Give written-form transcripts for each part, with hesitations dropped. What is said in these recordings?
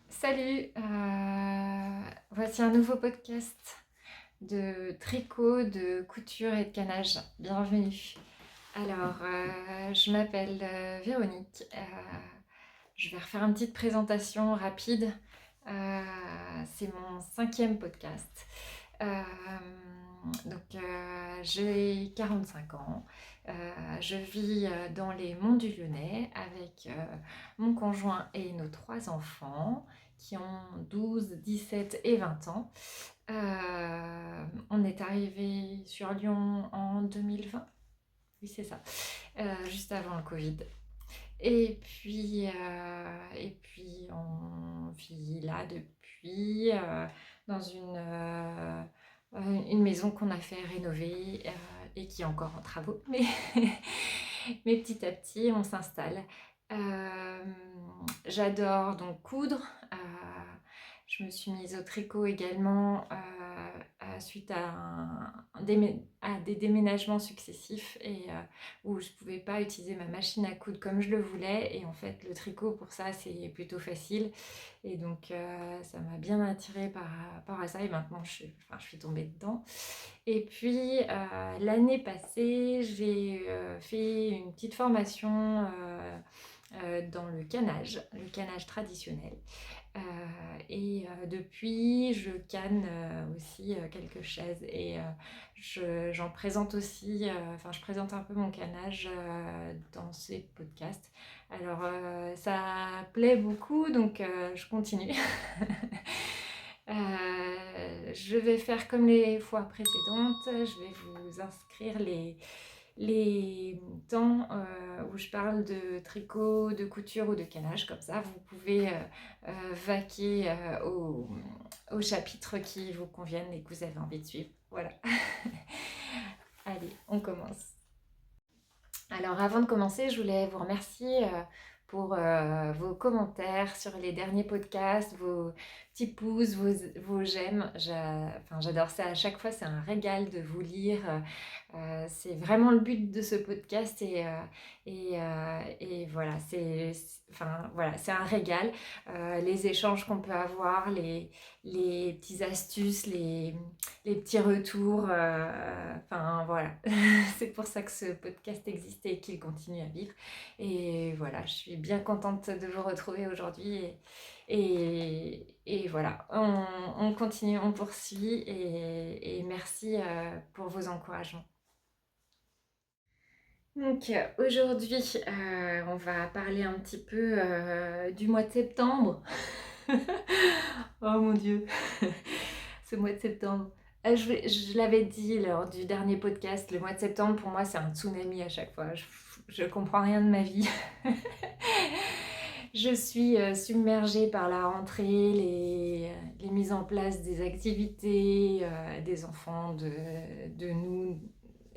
Salut, voici un nouveau podcast de tricot, de couture et de canage. Bienvenue. Alors, je m'appelle Véronique. Je vais refaire une petite présentation rapide. C'est mon 5e podcast. J'ai 45 ans. Je vis dans les Monts du Lyonnais avec mon conjoint et nos 3 enfants qui ont 12, 17 et 20 ans. On est arrivé sur Lyon en 2020. Oui, c'est ça. Juste avant le Covid. Et puis on vit là depuis dans une maison qu'on a fait rénover et qui est encore en travaux. Mais petit à petit, on s'installe. J'adore donc coudre. Je me suis mise au tricot également suite à des déménagements successifs et où je ne pouvais pas utiliser ma machine à coudre comme je le voulais. Et en fait, le tricot, pour ça, c'est plutôt facile. Et donc, ça m'a bien attirée par rapport à ça. Et maintenant, je suis tombée dedans. Et puis, l'année passée, j'ai fait une petite formation dans le canage traditionnel. Depuis, je canne aussi quelques chaises et j'en présente aussi, je présente un peu mon canage dans ces podcasts. Alors, ça plaît beaucoup, donc je continue. Je vais faire comme les fois précédentes, je vais vous inscrire les temps où je parle de tricot, de couture ou de canage, comme ça vous pouvez vaquer aux chapitres qui vous conviennent et que vous avez envie de suivre. Voilà. Allez, on commence. Alors avant de commencer, je voulais vous remercier pour vos commentaires sur les derniers podcasts, vos petits pouces, vos j'aime. J'adore ça à chaque fois, c'est un régal de vous lire. C'est vraiment le but de ce podcast et voilà, c'est un régal. Les échanges qu'on peut avoir, les petites astuces, les petits retours, voilà. C'est pour ça que ce podcast existe et qu'il continue à vivre. Et voilà, je suis bien contente de vous retrouver aujourd'hui. Et voilà, on continue, on poursuit et merci pour vos encouragements. Donc aujourd'hui, on va parler un petit peu du mois de septembre. Oh mon Dieu, ce mois de septembre. Je l'avais dit lors du dernier podcast, le mois de septembre pour moi c'est un tsunami à chaque fois. Je comprends rien de ma vie. Je suis submergée par la rentrée, les mises en place des activités, des enfants, de nous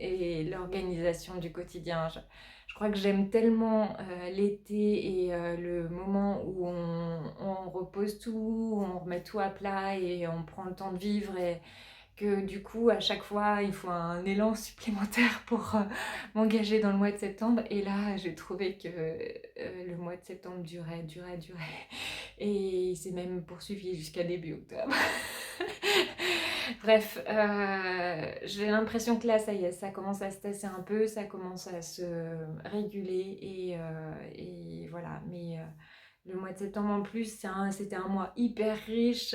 et l'organisation du quotidien. Je crois que j'aime tellement l'été et le moment où on repose tout, on remet tout à plat et on prend le temps de vivre et que du coup à chaque fois il faut un élan supplémentaire pour m'engager dans le mois de septembre. Et là j'ai trouvé que le mois de septembre durait et il s'est même poursuivi jusqu'à début octobre. Bref, j'ai l'impression que là ça y est, ça commence à se tasser un peu, ça commence à se réguler et voilà. Mais le mois de septembre en plus, c'était un mois hyper riche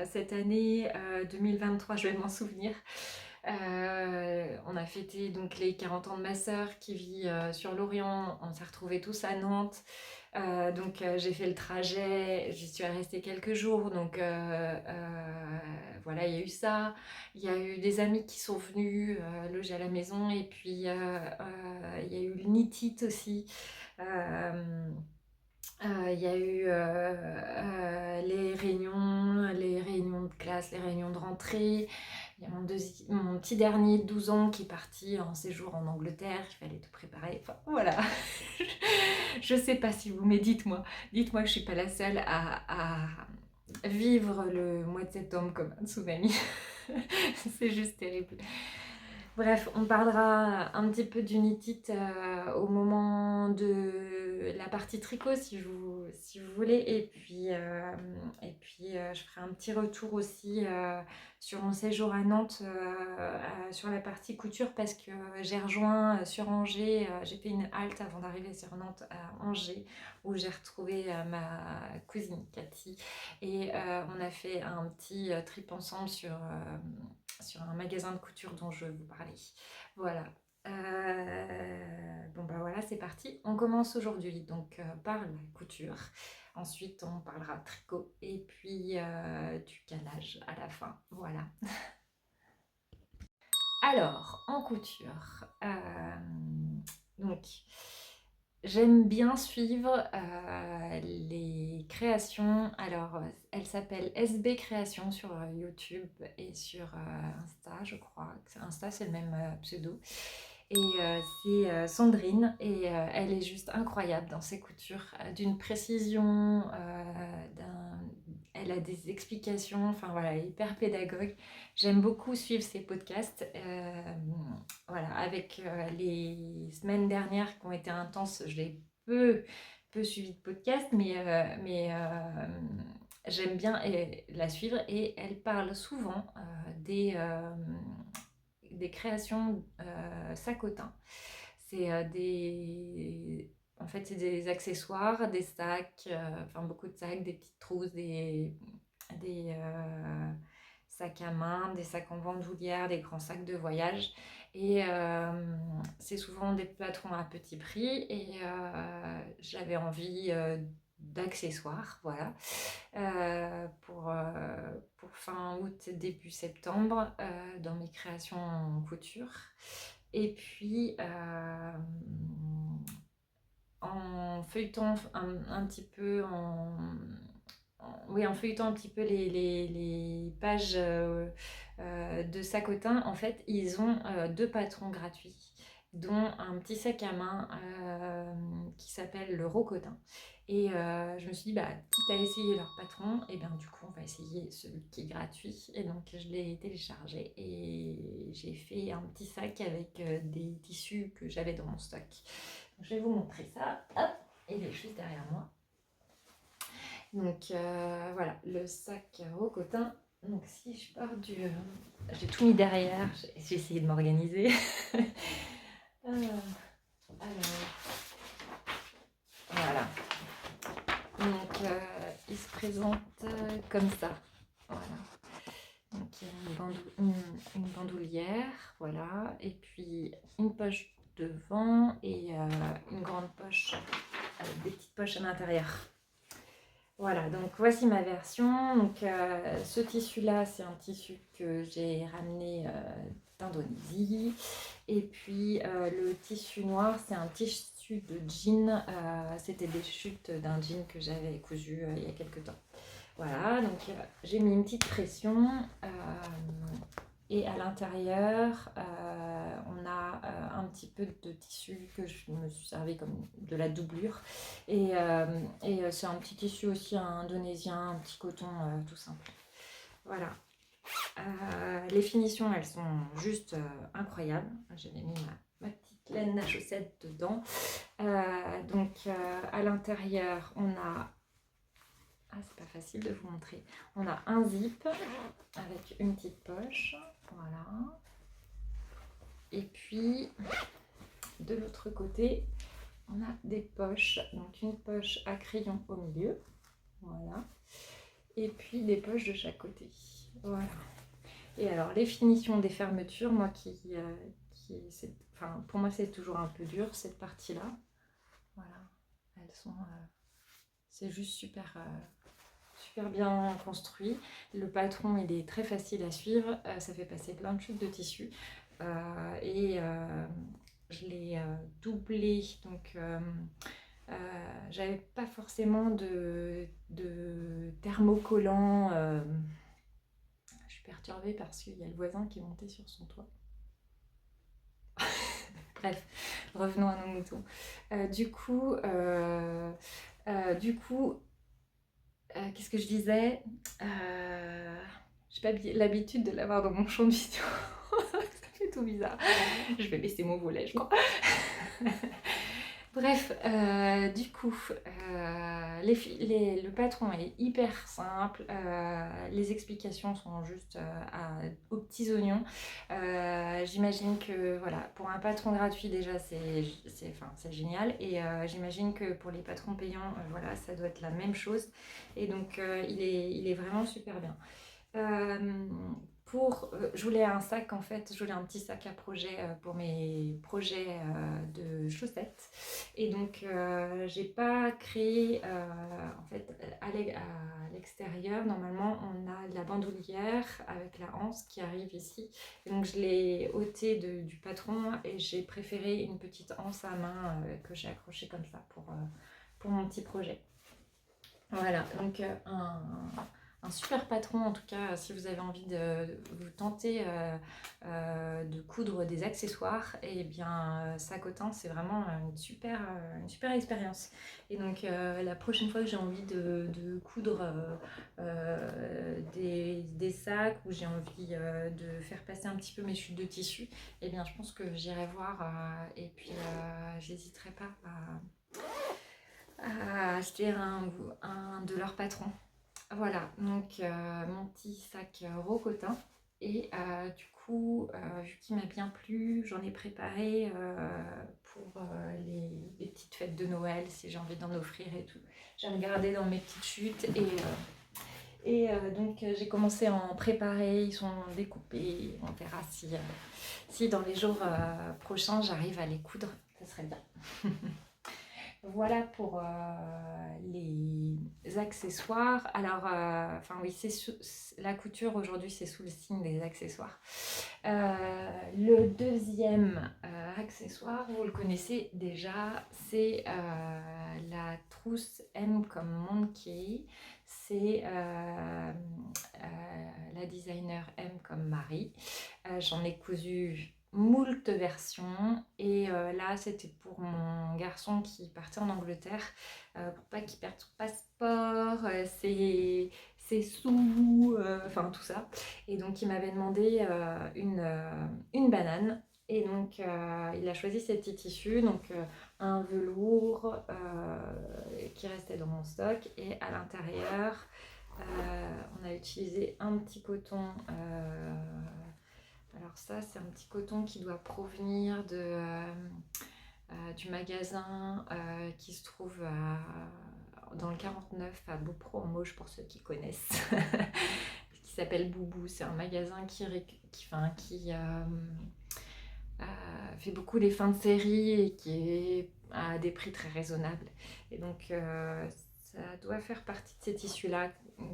cette année 2023, je vais m'en souvenir. On a fêté donc les 40 ans de ma sœur qui vit sur l'Orient. On s'est retrouvés tous à Nantes. J'ai fait le trajet, j'y suis restée quelques jours. Donc voilà, voilà, il y a eu ça. Il y a eu des amis qui sont venus loger à la maison. Et puis, il y a eu le Knit aussi. Il y a eu les réunions de classe, les réunions de rentrée. Il y a mon petit dernier de 12 ans qui est parti en séjour en Angleterre, il fallait tout préparer. Enfin, voilà. Je sais pas si vous, mais dites-moi que je suis pas la seule à vivre le mois de septembre comme un tsunami. C'est juste terrible. Bref, on parlera un petit peu d'Unitit au moment de la partie tricot si vous voulez. Et puis, je ferai un petit retour aussi sur mon séjour à Nantes sur la partie couture parce que j'ai rejoint sur Angers. J'ai fait une halte avant d'arriver sur Nantes à Angers où j'ai retrouvé ma cousine Cathy. Et on a fait un petit trip ensemble sur un magasin de couture dont je vous parlais. Voilà. Bon bah voilà, c'est parti. On commence aujourd'hui donc par la couture. Ensuite, on parlera tricot et puis du canage à la fin. Voilà. Alors, en couture, donc j'aime bien suivre les créations. Alors, elle s'appelle SB Création sur YouTube et sur Insta, je crois. Insta, c'est le même pseudo. Et c'est Sandrine et elle est juste incroyable dans ses coutures, d'une précision, elle a des explications, enfin voilà, elle est hyper pédagogue. J'aime beaucoup suivre ses podcasts. Voilà, avec les semaines dernières qui ont été intenses, je l'ai peu suivi de podcast, mais j'aime bien la suivre et elle parle souvent des créations sacotin. C'est en fait, c'est des accessoires, des sacs, enfin beaucoup de sacs, des petites trousses, des sacs à main, des sacs en bandoulière, des grands sacs de voyage. Et c'est souvent des patrons à petit prix. Et j'avais envie d'accessoires, voilà, pour fin août, début septembre, dans mes créations en couture. Et puis, en feuilletant un petit peu, oui, en feuilletant un petit peu les pages de Sacotin, en fait, ils ont deux patrons gratuits, dont un petit sac à main qui s'appelle le Rocotin. Et je me suis dit, bah, quitte à essayer leur patron, et bien du coup, on va essayer celui qui est gratuit. Et donc, je l'ai téléchargé et j'ai fait un petit sac avec des tissus que j'avais dans mon stock. Donc, je vais vous montrer ça. Hop, il est juste derrière moi. Donc voilà, le sac Rocotin. Donc si je pars du... j'ai tout mis derrière, j'ai essayé de m'organiser. Alors, voilà. Donc il se présente comme ça. Voilà. Donc il y a une bandoulière, voilà. Et puis une poche devant et une grande poche avec des petites poches à l'intérieur. Voilà, donc voici ma version. Donc, ce tissu-là, c'est un tissu que j'ai ramené d'Indonésie. Et puis, le tissu noir, c'est un tissu de jean. C'était des chutes d'un jean que j'avais cousu il y a quelques temps. Voilà, donc j'ai mis une petite pression. Et à l'intérieur, on a un petit peu de tissu que je me suis servi comme de la doublure. Et c'est un petit tissu aussi indonésien, un petit coton tout simple. Voilà. Les finitions, elles sont juste incroyables. J'avais mis ma petite laine à chaussettes dedans. Donc à l'intérieur, on a... Ah, c'est pas facile de vous montrer. On a un zip avec une petite poche. Voilà. Et puis, de l'autre côté, on a des poches. Donc, une poche à crayon au milieu. Voilà. Et puis, des poches de chaque côté. Voilà. Et alors, les finitions des fermetures, moi enfin, pour moi, c'est toujours un peu dur, cette partie-là. Voilà. Elles sont... c'est juste super super bien construit. Le patron, il est très facile à suivre. Ça fait passer plein de chutes de tissu. Et je l'ai doublé. Donc, j'avais pas forcément de thermocollant. Je suis perturbée parce qu'il y a le voisin qui est monté sur son toit. Bref, revenons à nos moutons. Du coup, qu'est-ce que je disais? J'ai pas l'habitude de l'avoir dans mon champ de vidéo. Ça fait tout bizarre. Je vais laisser mon volet, je crois. Bref, le patron est hyper simple, les explications sont juste aux petits oignons. J'imagine que voilà, pour un patron gratuit déjà c'est génial, et j'imagine que pour les patrons payants, voilà, ça doit être la même chose, et donc il est vraiment super bien. Je voulais un sac en fait, je voulais un petit sac à projet pour mes projets de chaussettes, et donc j'ai pas créé en fait à l'extérieur. Normalement on a de la bandoulière avec la anse qui arrive ici, et donc je l'ai ôtée du patron et j'ai préféré une petite anse à main que j'ai accrochée comme ça pour mon petit projet. Voilà, donc un super patron en tout cas, si vous avez envie de vous tenter de coudre des accessoires, et bien Sacotin, c'est vraiment une super expérience. Et donc la prochaine fois que j'ai envie de coudre des sacs, ou j'ai envie de faire passer un petit peu mes chutes de tissu, et bien je pense que j'irai voir, et puis j'hésiterai pas à acheter un de leurs patrons. Voilà, donc mon petit sac rocotin. Et du coup, vu qu'il m'a bien plu, j'en ai préparé pour les petites fêtes de Noël, si j'ai envie d'en offrir et tout. J'ai regardé dans mes petites chutes, et donc j'ai commencé à en préparer. Ils sont découpés. On verra si dans les jours prochains j'arrive à les coudre. Ça serait bien. Voilà pour les accessoires. Alors, oui, la couture aujourd'hui, c'est sous le signe des accessoires. Le deuxième accessoire, vous le connaissez déjà, c'est la trousse M comme Monkey. C'est la designer M comme Marie. J'en ai cousu moult versions, et là c'était pour mon garçon qui partait en Angleterre, pour pas qu'il perde son passeport, ses sous, enfin tout ça, et donc il m'avait demandé une banane, et donc il a choisi ces petits tissus, donc un velours qui restait dans mon stock, et à l'intérieur on a utilisé un petit coton. Alors ça, c'est un petit coton qui doit provenir du magasin qui se trouve dans le 49 à Beaupro en Mauges, pour ceux qui connaissent, qui s'appelle Boubou. C'est un magasin qui fait beaucoup les fins de série et qui est à des prix très raisonnables. Et donc ça doit faire partie de ces tissus-là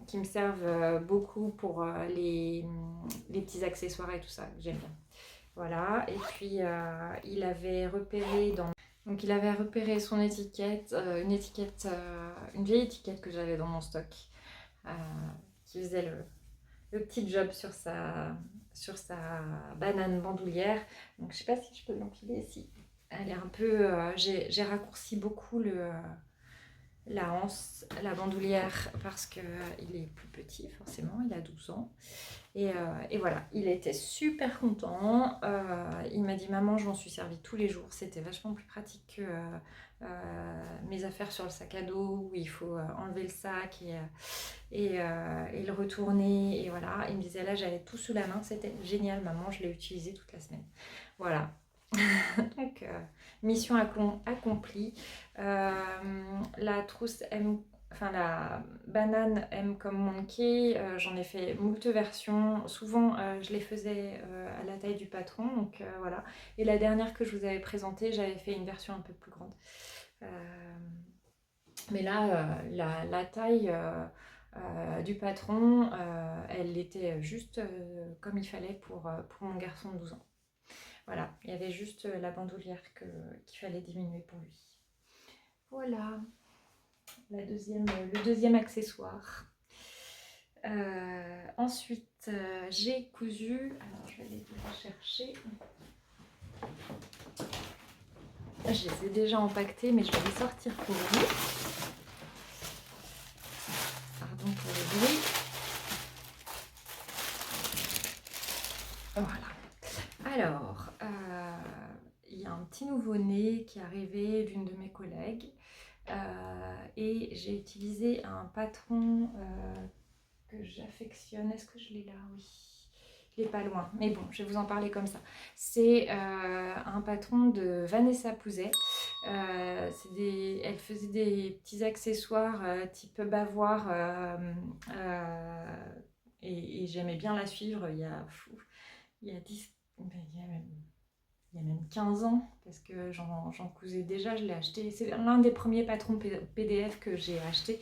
qui me servent beaucoup pour les petits accessoires et tout ça, que j'aime bien. Voilà, et puis il avait repéré son étiquette, une vieille étiquette que j'avais dans mon stock, qui faisait le petit job sur sa banane bandoulière. Donc je sais pas si je peux l'empiler ici. Elle est un peu... j'ai raccourci beaucoup la anse, la bandoulière, parce qu'il est plus petit, forcément, il a 12 ans. Et voilà, il était super content. Il m'a dit: maman, je m'en suis servi tous les jours. C'était vachement plus pratique que mes affaires sur le sac à dos, où il faut enlever le sac et le retourner. Et voilà, il me disait: là, j'avais tout sous la main. C'était génial, maman, je l'ai utilisé toute la semaine. Voilà. Donc, mission accomplie. La trousse M, la banane M comme Monkey, j'en ai fait moult versions. Souvent, je les faisais à la taille du patron, donc voilà. Et la dernière que je vous avais présentée, j'avais fait une version un peu plus grande. Mais là, la taille du patron, elle était juste comme il fallait pour mon garçon de 12 ans. Voilà, il y avait juste la bandoulière qu'il fallait diminuer pour lui. Voilà, le deuxième accessoire. Ensuite, j'ai cousu, alors je vais aller les chercher. Je les ai déjà empaquetés, mais je vais les sortir pour vous. Pardon pour le bruit. Voilà. Alors, il y a un petit nouveau-né qui est arrivé d'une de mes collègues. Et j'ai utilisé un patron que j'affectionne. Est-ce que je l'ai là? Oui. Il n'est pas loin, mais bon, je vais vous en parler comme ça. C'est un patron de Vanessa Pouzet. Elle faisait des petits accessoires type bavoir et j'aimais bien la suivre il y a 10, il y a même 15 ans, parce que j'en cousais déjà, je l'ai acheté. C'est l'un des premiers patrons PDF que j'ai acheté.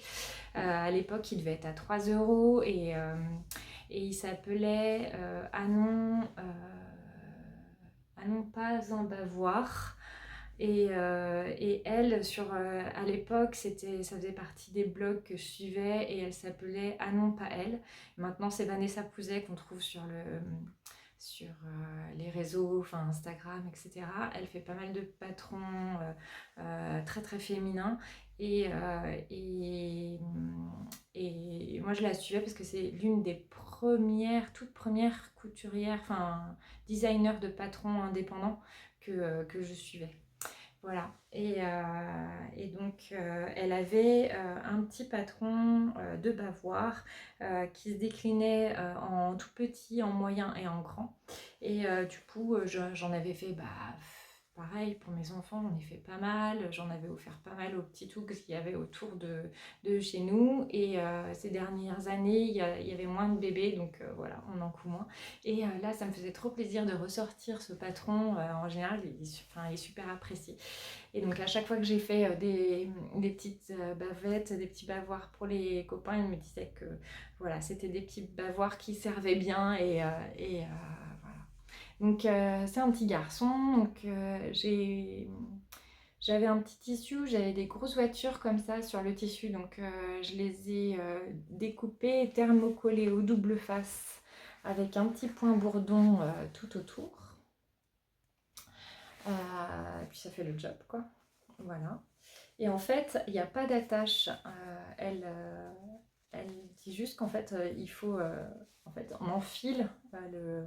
À l'époque, il devait être à 3 € et il s'appelait À non pas un bavoir. Et elle, à l'époque, ça faisait partie des blogs que je suivais et elle s'appelait Ah non, pas elle. Maintenant, c'est Vanessa Pouzet qu'on trouve sur les réseaux, enfin Instagram, etc. Elle fait pas mal de patrons très très féminins et moi je la suivais parce que c'est l'une des toutes premières couturières, enfin designers de patrons indépendants que je suivais. Voilà, et donc elle avait un petit patron de bavoir qui se déclinait en tout petit, en moyen et en grand. Et du coup, j'en avais fait, pareil, pour mes enfants, j'en ai fait pas mal. J'en avais offert pas mal aux petits tout qu'il y avait autour de chez nous. Et ces dernières années, il y avait moins de bébés, donc voilà, on en coud moins. Et là, ça me faisait trop plaisir de ressortir ce patron. En général, il est super apprécié. Et donc à chaque fois que j'ai fait des petites bavettes, des petits bavoirs pour les copains, ils me disaient que voilà, c'était des petits bavoirs qui servaient bien et voilà. Donc c'est un petit garçon, donc j'avais un petit tissu, j'avais des grosses voitures comme ça sur le tissu, donc je les ai découpées, thermocollées au double face avec un petit point bourdon tout autour. Et puis ça fait le job quoi. Voilà. Et en fait, il n'y a pas d'attache. Elle dit juste qu'en fait, il faut. En fait, on enfile le-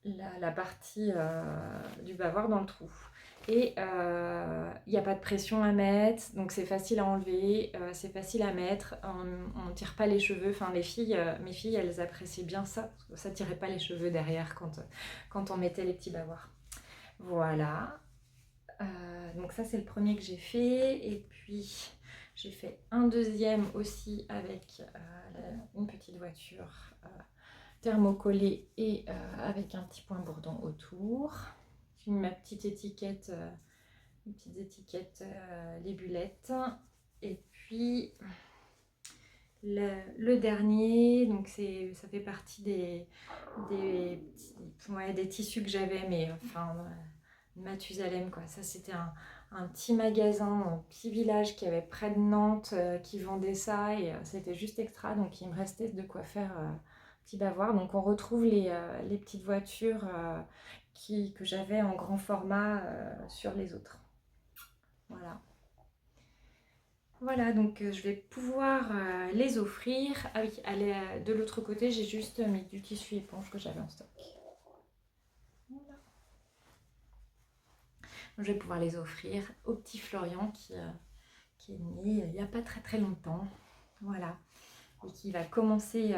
la partie du bavoir dans le trou. Et il n'y a pas de pression à mettre, donc c'est facile à enlever, c'est facile à mettre, on ne tire pas les cheveux. Enfin, mes filles, elles appréciaient bien ça, parce que ça ne tirait pas les cheveux derrière quand on mettait les petits bavoirs. Voilà. Donc ça c'est le premier que j'ai fait, et puis j'ai fait un deuxième aussi avec une petite voiture thermocollée et avec un petit point bourdon autour. J'ai mis ma petite étiquette, une petite étiquette les bulettes, et puis le dernier, donc ça fait partie des tissus que j'avais, mais enfin Mathusalem quoi. Ça c'était un petit magasin, un petit village qui avait près de Nantes qui vendait ça, et c'était juste extra, donc il me restait de quoi faire petit bavoir. Donc on retrouve les petites voitures que j'avais en grand format sur les autres. Voilà. Voilà, donc je vais pouvoir les offrir. Ah oui, de l'autre côté, j'ai juste mis du tissu éponge que j'avais en stock. Voilà. Je vais pouvoir les offrir au petit Florian qui est né il n'y a pas très très longtemps. Voilà. Et qui va commencer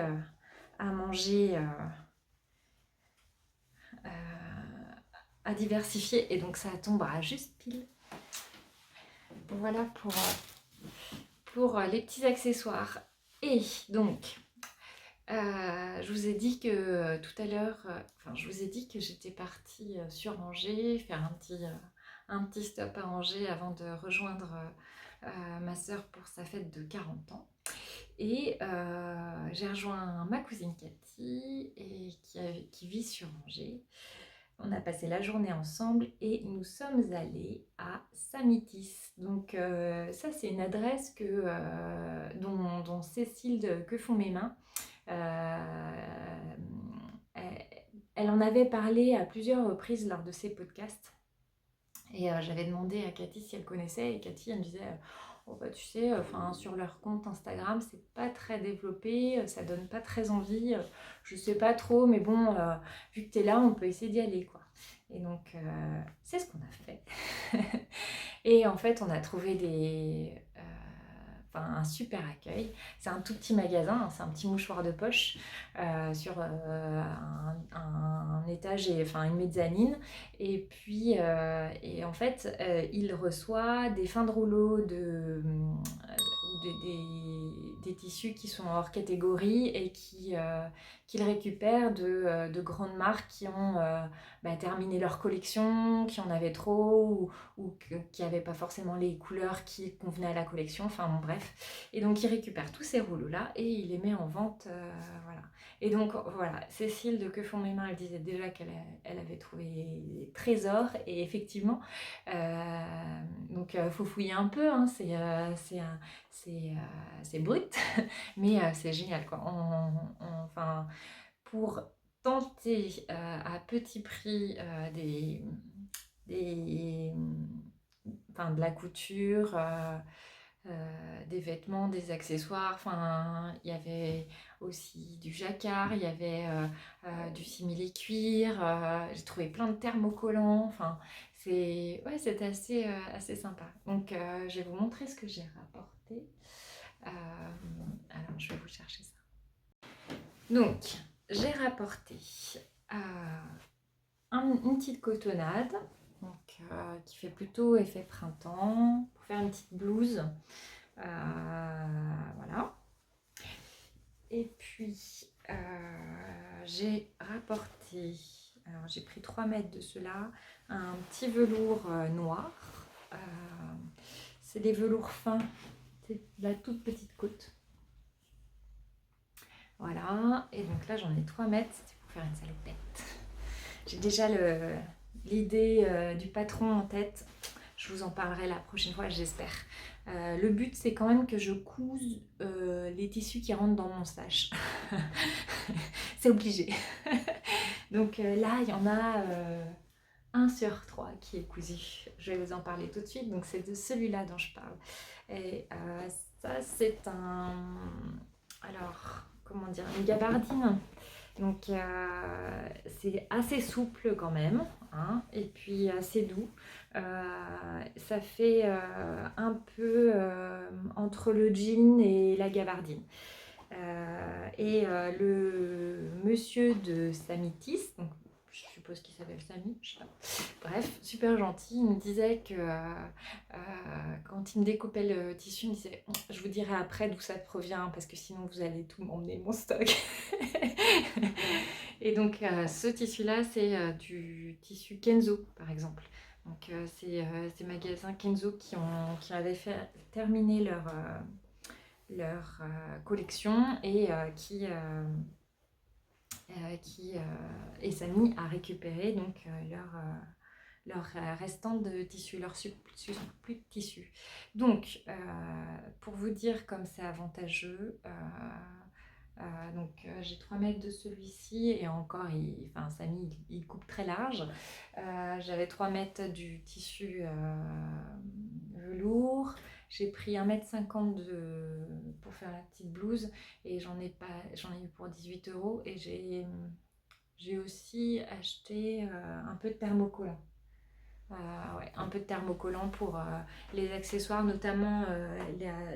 à manger, à diversifier. Et donc ça tombera juste pile. Voilà pour les petits accessoires. Et donc, je vous ai dit que tout à l'heure, je vous ai dit que j'étais partie sur Angers, faire un petit stop à Angers avant de rejoindre ma sœur pour sa fête de 40 ans. Et j'ai rejoint ma cousine Cathy et qui vit sur Angers. On a passé la journée ensemble et nous sommes allés à Samitis. Donc ça c'est une adresse dont Cécile de Que font mes mains, elle, elle en avait parlé à plusieurs reprises lors de ses podcasts. Et j'avais demandé à Cathy si elle connaissait, et Cathy elle me disait oh, bah, tu sais, sur leur compte Instagram c'est pas très développé, ça donne pas très envie, je sais pas trop, mais bon, vu que tu es là on peut essayer d'y aller quoi. Et donc c'est ce qu'on a fait. Et en fait on a trouvé un super accueil. C'est un tout petit magasin, hein, c'est un petit mouchoir de poche sur un étage et une mezzanine. Et puis, en fait, il reçoit des fins de rouleau des tissus qui sont hors catégorie et qu'il récupère de grandes marques qui ont terminé leur collection, qui en avaient trop ou qui n'avaient pas forcément les couleurs qui convenaient à la collection, enfin bon, bref. Et donc il récupère tous ces rouleaux-là et il les met en vente, voilà. Et donc voilà, Cécile de Que font mes mains, elle disait déjà qu'elle avait trouvé des trésors et effectivement, donc faut fouiller un peu, hein, c'est brut, mais c'est génial quoi. Enfin, pour tenter à petit prix de la couture, des vêtements, des accessoires. Enfin, il y avait aussi du jacquard, il y avait du simili-cuir. J'ai trouvé plein de thermocollants. Enfin, c'était assez sympa. Donc, je vais vous montrer ce que j'ai rapporté. Alors, je vais vous chercher ça. Donc, j'ai rapporté une petite cotonnade donc, qui fait plutôt effet printemps pour faire une petite blouse. Voilà. Et puis, j'ai rapporté, alors j'ai pris 3 mètres de cela, un petit velours noir. C'est des velours fins, c'est de la toute petite côte. Voilà, et donc là j'en ai 3 mètres, c'était pour faire une salopette. J'ai déjà l'idée du patron en tête, je vous en parlerai la prochaine fois, j'espère. Le but c'est quand même que je couse les tissus qui rentrent dans mon stash. C'est obligé. Donc là il y en a 1 sur 3 qui est cousu. Je vais vous en parler tout de suite, donc c'est de celui-là dont je parle. Et ça c'est comment dire, une gabardine. Donc c'est assez souple quand même, hein, et puis assez doux. Ça fait un peu entre le jean et la gabardine. Le monsieur de Samitis, donc je suppose qu'il s'appelle Samy, je sais pas. Bref, super gentil. Il me disait que quand il me découpait le tissu, il me disait je vous dirai après d'où ça provient parce que sinon vous allez tout m'emmener mon stock. Et donc ce tissu-là, c'est du tissu Kenzo par exemple. Donc c'est ces magasins Kenzo qui avaient terminé leur collection et et Samy a récupéré donc leur restant de tissu, leur plus de tissu. Donc, pour vous dire comme c'est avantageux, j'ai 3 mètres de celui-ci et encore, Samy il coupe très large. J'avais 3 mètres du tissu velours. J'ai pris 1,50 m pour faire la petite blouse et j'en ai eu pour 18 € et j'ai aussi acheté un peu de thermocollant. Ouais, un peu de thermocollant pour les accessoires, notamment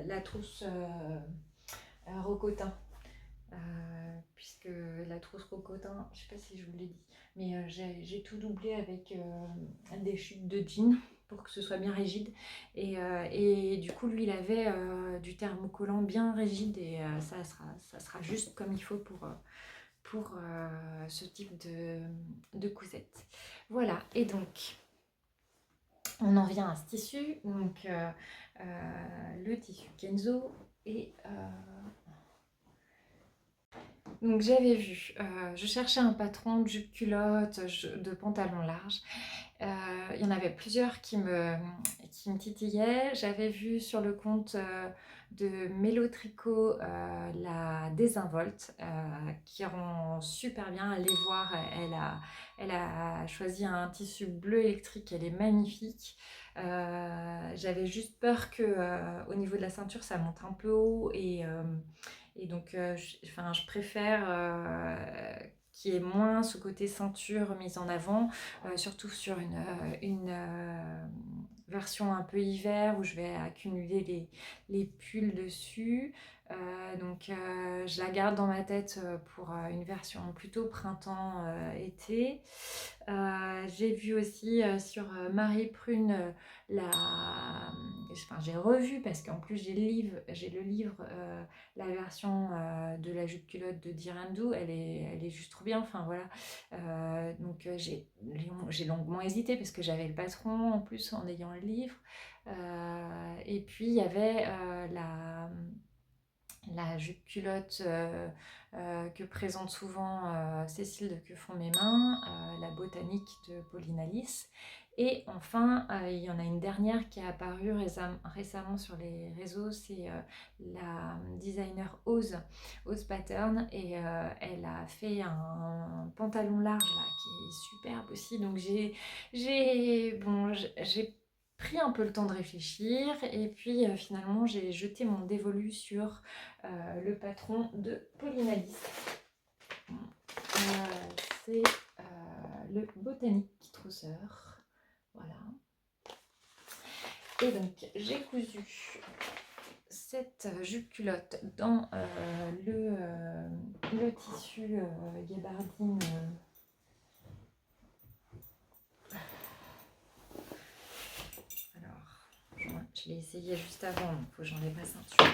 la trousse Rocotin. Puisque la trousse Rocotin, je sais pas si je vous l'ai dit, mais j'ai tout doublé avec des chutes de jean pour que ce soit bien rigide et du coup lui il avait du thermocollant bien rigide et ça sera juste comme il faut pour ce type de cousette. Voilà, et donc on en vient à ce tissu, donc le tissu Kenzo. Et donc j'avais vu, je cherchais un patron de jupe culotte, de pantalon large. Il y en avait plusieurs qui me titillaient. J'avais vu sur le compte de Mélo Tricot la désinvolte qui rend super bien. Allez voir, elle a choisi un tissu bleu électrique, elle est magnifique. J'avais juste peur que au niveau de la ceinture ça monte un peu haut et donc je préfère qu'il y ait moins ce côté ceinture mise en avant, surtout sur une version un peu hiver où je vais accumuler les pulls dessus. Je la garde dans ma tête pour une version plutôt printemps-été. J'ai vu aussi sur Marie Prune j'ai revu parce qu'en plus j'ai le livre, la version de la jupe culotte de Dirandou, elle est juste trop bien. Enfin voilà. J'ai longuement hésité parce que j'avais le patron en plus en ayant le livre. Et puis il y avait la jupe culotte que présente souvent Cécile de Que font mes mains, la botanique de Pauline Alice. Et enfin, il y en a une dernière qui est apparue récemment sur les réseaux, c'est la designer Ose Pattern, et elle a fait un pantalon large là qui est superbe aussi. Donc j'ai pris un peu le temps de réfléchir et puis finalement j'ai jeté mon dévolu sur le patron de Pauline Alice. C'est le Botanique Trousseur. Voilà. Et donc j'ai cousu cette jupe culotte dans le tissu gabardine. Alors, je l'ai essayé juste avant, donc il faut que j'enlève la ceinture.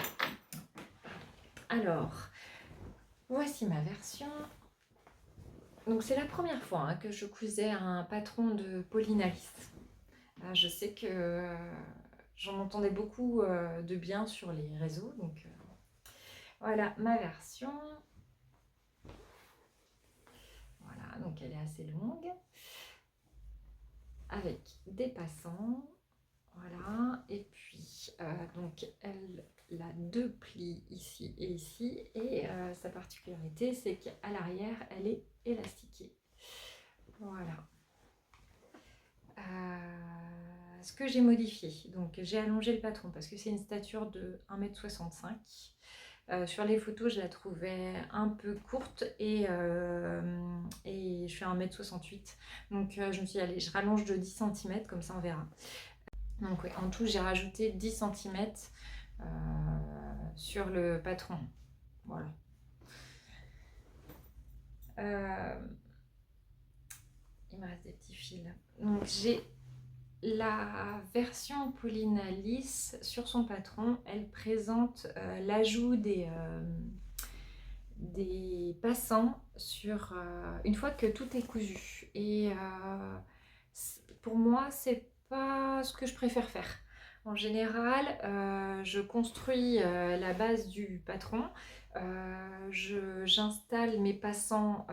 Alors, voici ma version. Donc c'est la première fois que je cousais un patron de Pauline Alice. Je sais que j'en entendais beaucoup de bien sur les réseaux. Donc voilà ma version. Voilà, donc elle est assez longue. Avec des passants. Voilà, et puis donc elle a deux plis ici et ici, et sa particularité c'est qu'à l'arrière elle est élastiquée. Voilà. Ce que j'ai modifié, donc j'ai allongé le patron parce que c'est une stature de 1,65 m. Sur les photos je la trouvais un peu courte et je fais 1,68 m, donc je me suis dit allez, je rallonge de 10 cm, comme ça on verra. Donc ouais, en tout j'ai rajouté 10 cm sur le patron. Voilà. Il me reste des petits fils. Donc j'ai la version Pauline Alice. Sur son patron, elle présente l'ajout des passants sur une fois que tout est cousu. Et pour moi, c'est pas ce que je préfère faire. En général, je construis la base du patron, j'installe mes passants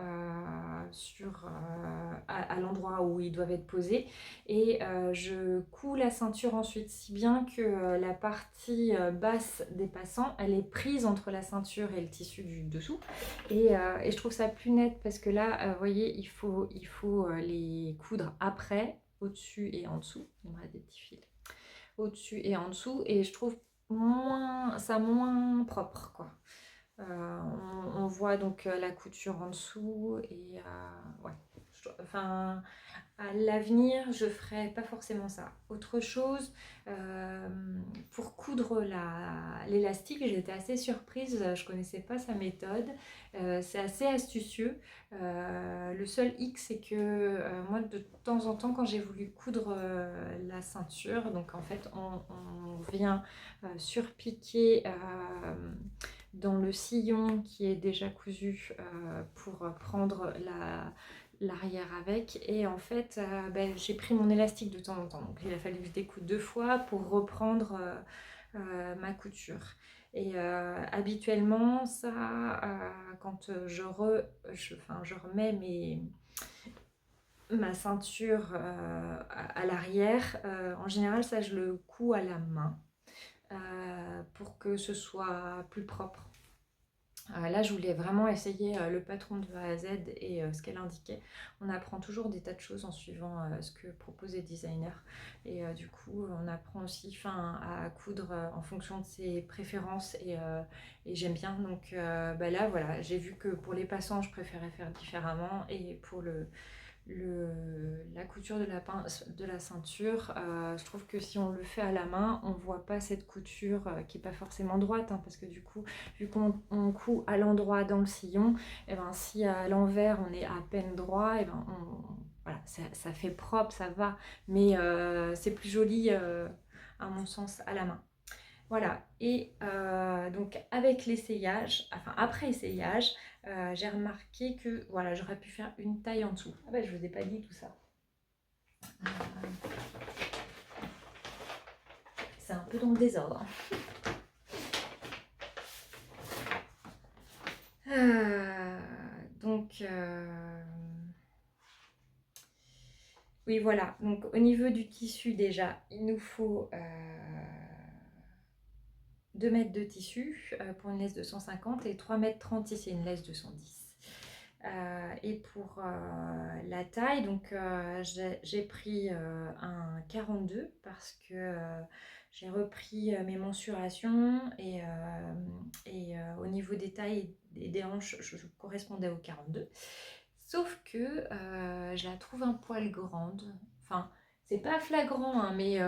à l'endroit où ils doivent être posés, et je couds la ceinture ensuite, si bien que la partie basse des passants, elle est prise entre la ceinture et le tissu du dessous. Et je trouve ça plus net parce que là, vous voyez, il faut les coudre après, au-dessus et en dessous. Il me reste des petits fils au-dessus et en dessous, et je trouve ça moins propre, quoi. On voit donc la couture en dessous, et ouais, enfin à l'avenir je ferai pas forcément ça. Autre chose, pour coudre l'élastique, j'étais assez surprise, je connaissais pas sa méthode. C'est assez astucieux. Le seul hic, c'est que moi de temps en temps quand j'ai voulu coudre la ceinture, donc en fait on vient surpiquer dans le sillon qui est déjà cousu pour prendre l'arrière avec. Et en fait, ben, j'ai pris mon élastique de temps en temps. Donc il a fallu que je découpe 2 fois pour reprendre ma couture. Et habituellement, ça, quand enfin, je remets ma ceinture à l'arrière, en général, ça, je le couds à la main pour que ce soit plus propre. Là, je voulais vraiment essayer le patron de A à Z et ce qu'elle indiquait. On apprend toujours des tas de choses en suivant ce que proposent les designers. Et du coup, on apprend aussi à coudre en fonction de ses préférences et j'aime bien. Donc bah là, voilà, j'ai vu que pour les passants, je préférais faire différemment et pour la couture de la ceinture, je trouve que si on le fait à la main, on voit pas cette couture qui est pas forcément droite, hein, parce que du coup, vu qu'on coud à l'endroit dans le sillon, et ben si à l'envers on est à peine droit, et ben voilà, ça fait propre, ça va, mais c'est plus joli à mon sens à la main. Voilà, et donc avec l'essayage, enfin après essayage, j'ai remarqué que voilà, j'aurais pu faire une taille en dessous. Ah bah je vous ai pas dit tout ça. C'est un peu dans le désordre. Euh, donc oui voilà, donc au niveau du tissu déjà, il nous faut 2 mètres de tissu pour une laisse de 150 et 3 mètres 30 si c'est une laisse de 110. Et pour la taille, donc j'ai pris un 42 parce que j'ai repris mes mensurations et au niveau des tailles et des hanches, je correspondais au 42. Sauf que je la trouve un poil grande. Enfin, c'est pas flagrant, hein, mais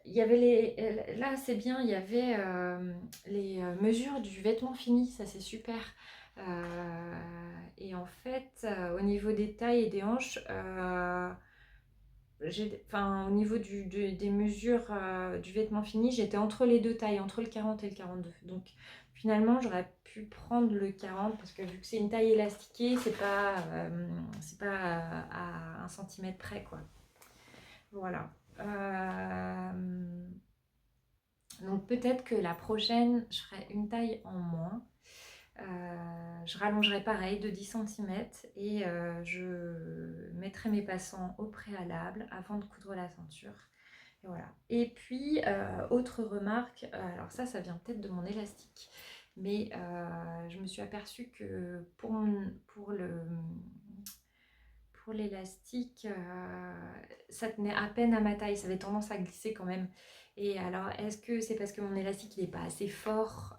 il y avait là c'est bien, il y avait les mesures du vêtement fini, ça c'est super. Et en fait, au niveau des tailles et des hanches, au niveau des mesures du vêtement fini, j'étais entre les deux tailles, entre le 40 et le 42. Donc finalement, j'aurais pu prendre le 40 parce que vu que c'est une taille élastiquée, c'est pas à 1 cm près, quoi. Voilà. Donc peut-être que la prochaine, je ferai une taille en moins. Je rallongerai pareil de 10 cm et je mettrai mes passants au préalable avant de coudre la ceinture. Et voilà. Et puis, autre remarque, alors ça vient peut-être de mon élastique, mais je me suis aperçue que pour l'élastique, ça tenait à peine à ma taille, ça avait tendance à glisser quand même. Et alors, est-ce que c'est parce que mon élastique n'est pas assez fort?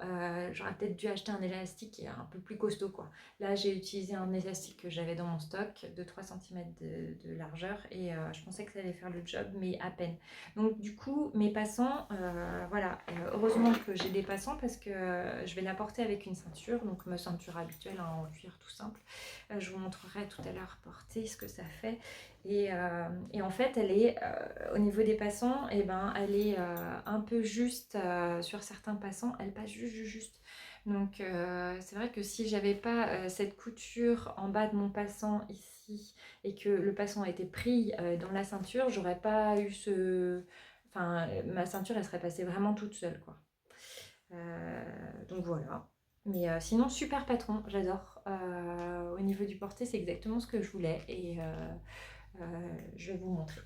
J'aurais peut-être dû acheter un élastique qui est un peu plus costaud, quoi. Là, j'ai utilisé un élastique que j'avais dans mon stock de 3 cm de largeur et je pensais que ça allait faire le job, mais à peine. Donc, du coup, mes passants, voilà, heureusement que j'ai des passants parce que je vais la porter avec une ceinture, donc ma ceinture habituelle hein, en cuir tout simple. Je vous montrerai tout à l'heure porter ce que ça fait. Et en fait, elle est au niveau des passants, et ben, elle est un peu juste sur certains passants. Elle passe juste. Donc c'est vrai que si j'avais pas cette couture en bas de mon passant ici et que le passant a été pris dans la ceinture, j'aurais pas eu enfin, ma ceinture, elle serait passée vraiment toute seule, quoi. Donc voilà. Mais sinon, super patron, j'adore. Au niveau du porté, c'est exactement ce que je voulais et je vais vous montrer.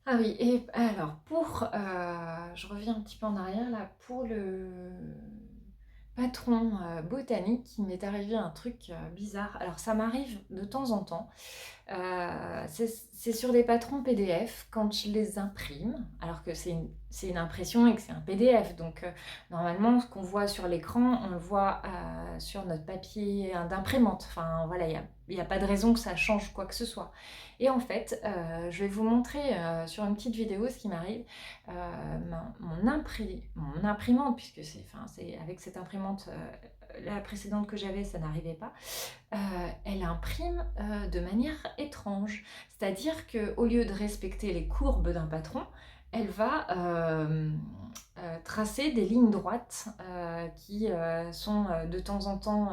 Ah oui, et alors je reviens un petit peu en arrière là, pour le patron botanique, il m'est arrivé un truc bizarre. Alors ça m'arrive de temps en temps. C'est sur des patrons PDF quand je les imprime, alors que c'est une impression et que c'est un PDF. Donc normalement, ce qu'on voit sur l'écran, on le voit sur notre papier d'imprimante. Enfin voilà, il n'y a pas de raison que ça change quoi que ce soit. Et en fait, je vais vous montrer sur une petite vidéo ce qui m'arrive. Mon imprimante, puisque c'est avec cette imprimante, la précédente que j'avais, ça n'arrivait pas. Elle imprime de manière étrange. C'est-à-dire qu'au lieu de respecter les courbes d'un patron, elle va tracer des lignes droites qui sont de temps en temps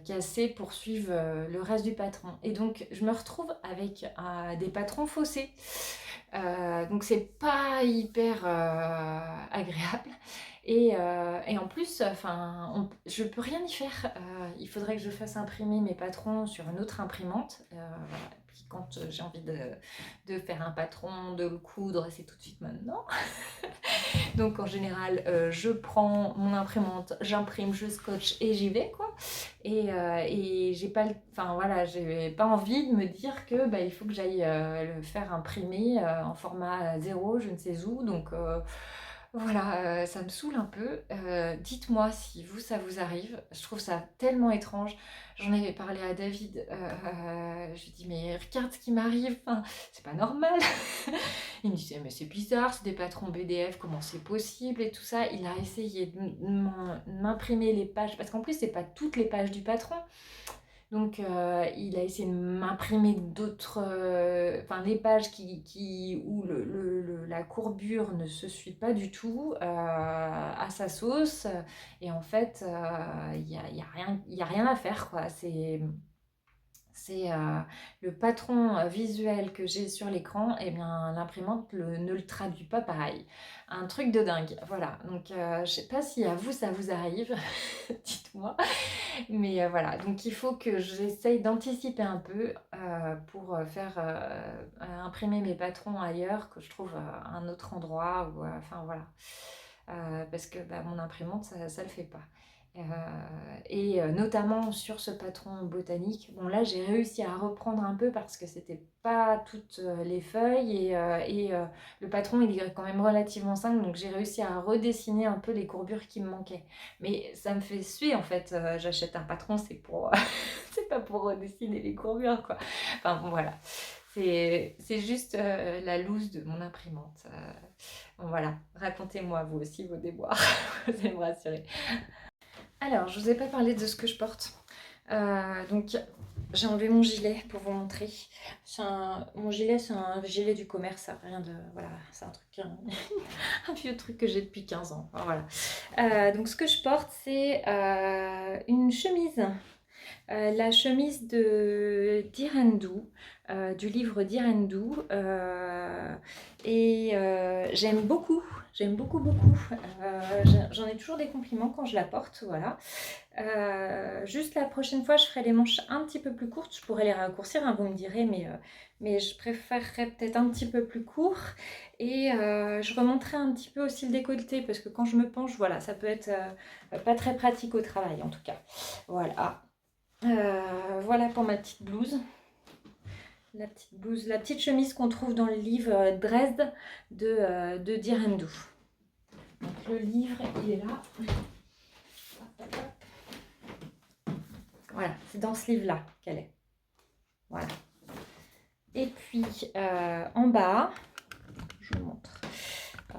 cassées pour suivre le reste du patron. Et donc je me retrouve avec des patrons faussés. Donc c'est pas hyper agréable. Et en plus, je peux rien y faire. Il faudrait que je fasse imprimer mes patrons sur une autre imprimante. Voilà. Puis quand j'ai envie de faire un patron, de le coudre, c'est tout de suite maintenant. Donc en général, je prends mon imprimante, j'imprime, je scotche et j'y vais, quoi. Et j'ai pas, voilà, j'ai pas envie de me dire que il faut que j'aille le faire imprimer en format 0, je ne sais où. Donc voilà, ça me saoule un peu. Dites-moi si vous, ça vous arrive. Je trouve ça tellement étrange. J'en avais parlé à David. Je lui dis, mais regarde ce qui m'arrive. Enfin, c'est pas normal. Il me disait, mais c'est bizarre, c'est des patrons BDF, comment c'est possible et tout ça. Il a essayé de m'imprimer les pages, parce qu'en plus, c'est pas toutes les pages du patron. Donc, il a essayé de m'imprimer d'autres, les pages où la courbure ne se suit pas du tout à sa sauce. Et en fait, y a rien à faire, quoi. C'est le patron visuel que j'ai sur l'écran, et bien l'imprimante ne le traduit pas pareil. Un truc de dingue, voilà. Donc je sais pas si à vous ça vous arrive, dites-moi. Mais voilà, donc il faut que j'essaye d'anticiper un peu pour faire imprimer mes patrons ailleurs, que je trouve un autre endroit, ou voilà. Parce que mon imprimante, ça le fait pas. Notamment sur ce patron botanique, bon là j'ai réussi à reprendre un peu parce que c'était pas toutes les feuilles et le patron il est quand même relativement simple, donc j'ai réussi à redessiner un peu les courbures qui me manquaient. Mais ça me fait suer en fait, j'achète un patron, c'est pour c'est pas pour redessiner les courbures, quoi. Enfin bon, voilà, c'est juste la loose de mon imprimante. Bon, voilà, racontez-moi vous aussi vos déboires, vous allez me rassurer. Alors, je vous ai pas parlé de ce que je porte. Donc, j'ai enlevé mon gilet pour vous montrer. Mon gilet, c'est un gilet du commerce, ça, rien de... Voilà, c'est un truc, un vieux truc que j'ai depuis 15 ans. Enfin, voilà. Donc, ce que je porte, c'est une chemise. La chemise de d'Irendou, du livre d'Irendou. J'aime beaucoup. J'aime beaucoup, beaucoup. J'en ai toujours des compliments quand je la porte, voilà. Juste la prochaine fois, je ferai les manches un petit peu plus courtes. Je pourrais les raccourcir, hein, vous me direz, mais je préférerais peut-être un petit peu plus court. Et je remonterai un petit peu aussi le décolleté, parce que quand je me penche, voilà, ça peut être pas très pratique au travail, en tout cas. Voilà. Voilà pour ma petite blouse. La petite chemise qu'on trouve dans le livre Dresde de Direndou. Donc le livre, il est là. Voilà, c'est dans ce livre-là qu'elle est. Voilà. Et puis en bas, je vous montre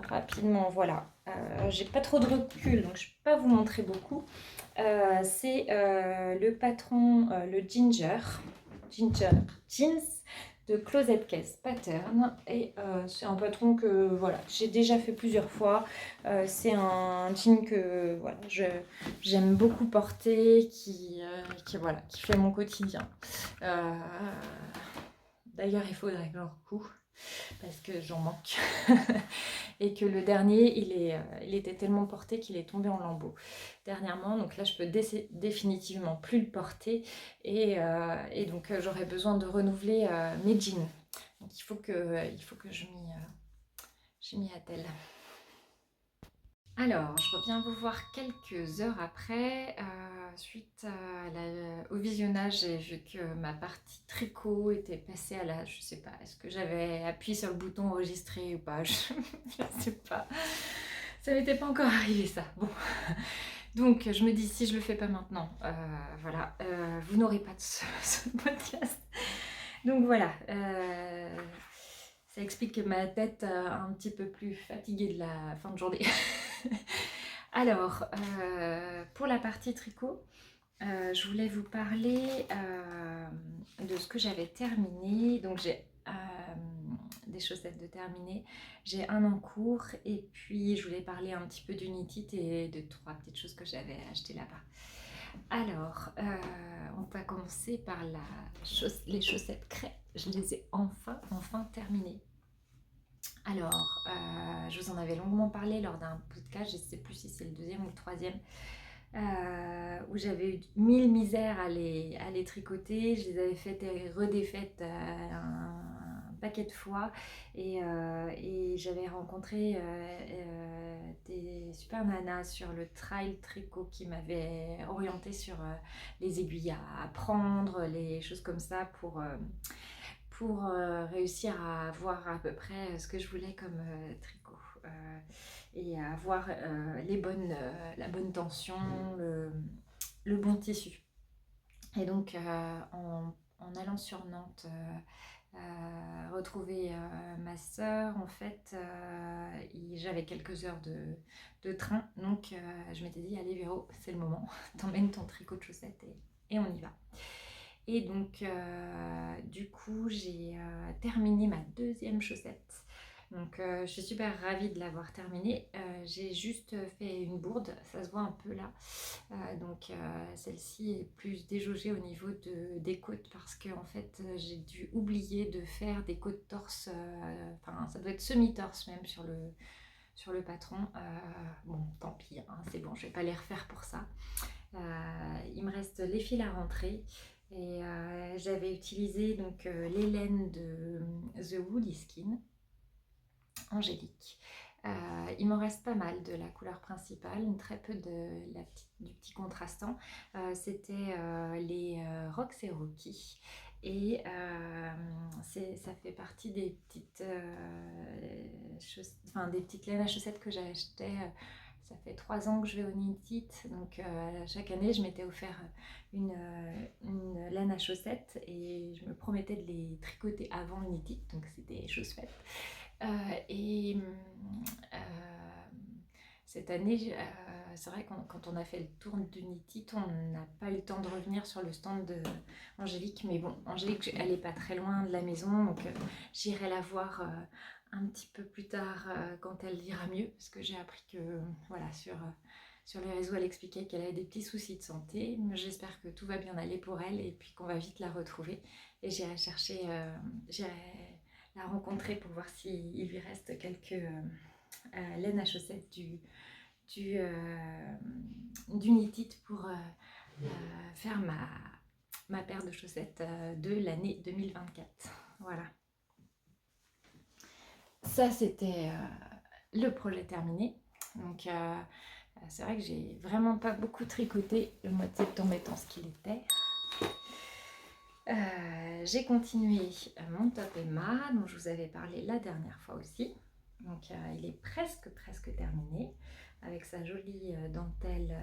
rapidement, voilà. J'ai pas trop de recul, donc je ne peux pas vous montrer beaucoup. C'est le patron, le Ginger Jeans de Closet Case Pattern, et c'est un patron que voilà, j'ai déjà fait plusieurs fois. C'est un jean que voilà, j'aime beaucoup porter, qui fait mon quotidien. D'ailleurs, il faudrait que j'en recoue parce que j'en manque. Et que le dernier, il était tellement porté qu'il est tombé en lambeaux dernièrement. Donc là, je peux définitivement plus le porter. Et donc, j'aurais besoin de renouveler mes jeans. Donc, il faut que je m'y attelle. Alors, je reviens vous voir quelques heures après. suite au visionnage, j'ai vu que ma partie tricot était passée à la... Je sais pas, est-ce que j'avais appuyé sur le bouton enregistrer ou pas, je sais pas. Ça m'était pas encore arrivé ça. Bon. Donc je me dis, si je le fais pas maintenant, voilà, vous n'aurez pas de ce podcast. Donc voilà, ça explique ma tête un petit peu plus fatiguée de la fin de journée. Alors, pour la partie tricot, je voulais vous parler de ce que j'avais terminé. Donc j'ai des chaussettes de terminé, j'ai un en cours et puis je voulais parler un petit peu d'Unity et de 3 petites choses que j'avais achetées là-bas. Alors, on va commencer par les chaussettes crêpes. Je les ai enfin terminées. Alors, je vous en avais longuement parlé lors d'un podcast, je ne sais plus si c'est le 2e ou le 3e, où j'avais eu 1000 misères à les tricoter. Je les avais faites et redéfaites un paquet de fois et j'avais rencontré des super nanas sur le trail tricot qui m'avaient orientée sur les aiguilles à prendre, les choses comme ça pour réussir à voir à peu près ce que je voulais comme tricot et avoir la bonne tension, le bon tissu. Et donc en allant sur Nantes retrouver ma sœur, en fait j'avais quelques heures de train, donc je m'étais dit allez Véro, c'est le moment, t'emmènes ton tricot de chaussettes et on y va. Et donc, du coup, j'ai terminé ma 2e chaussette. Donc, je suis super ravie de l'avoir terminée. J'ai juste fait une bourde, ça se voit un peu là. Donc, celle-ci est plus déjaugée au niveau des côtes parce que, en fait, j'ai dû oublier de faire des côtes torse. Enfin, ça doit être semi-torse même sur le patron. Bon, tant pis, hein, c'est bon, je vais pas les refaire pour ça. Il me reste les fils à rentrer. Et j'avais utilisé donc les laines de The Woolly Skin Angélique. Il m'en reste pas mal de la couleur principale, très peu du petit contrastant. C'était les Rox et Rocky. Et ça fait partie des petites des petites laines à chaussettes que j'ai achetées. Ça fait 3 ans que je vais au Knit It, donc chaque année je m'étais offert une laine à chaussettes et je me promettais de les tricoter avant le Knit It, donc c'était chose faite. Et cette année, c'est vrai que quand on a fait le tour du Knit It, on n'a pas eu le temps de revenir sur le stand d'Angélique, mais bon, Angélique, elle n'est pas très loin de la maison, donc j'irai la voir un petit peu plus tard quand elle ira mieux, parce que j'ai appris que voilà, sur les réseaux, elle expliquait qu'elle avait des petits soucis de santé. J'espère que tout va bien aller pour elle et puis qu'on va vite la retrouver. Et j'irai la rencontrer pour voir s'il lui reste quelques laines à chaussettes du Knit It pour faire ma paire de chaussettes de l'année 2024. Voilà. Ça, c'était le projet terminé. Donc, c'est vrai que j'ai vraiment pas beaucoup tricoté le mois de septembre étant ce qu'il était. J'ai continué mon top Emma dont je vous avais parlé la dernière fois aussi. Donc il est presque terminé avec sa jolie dentelle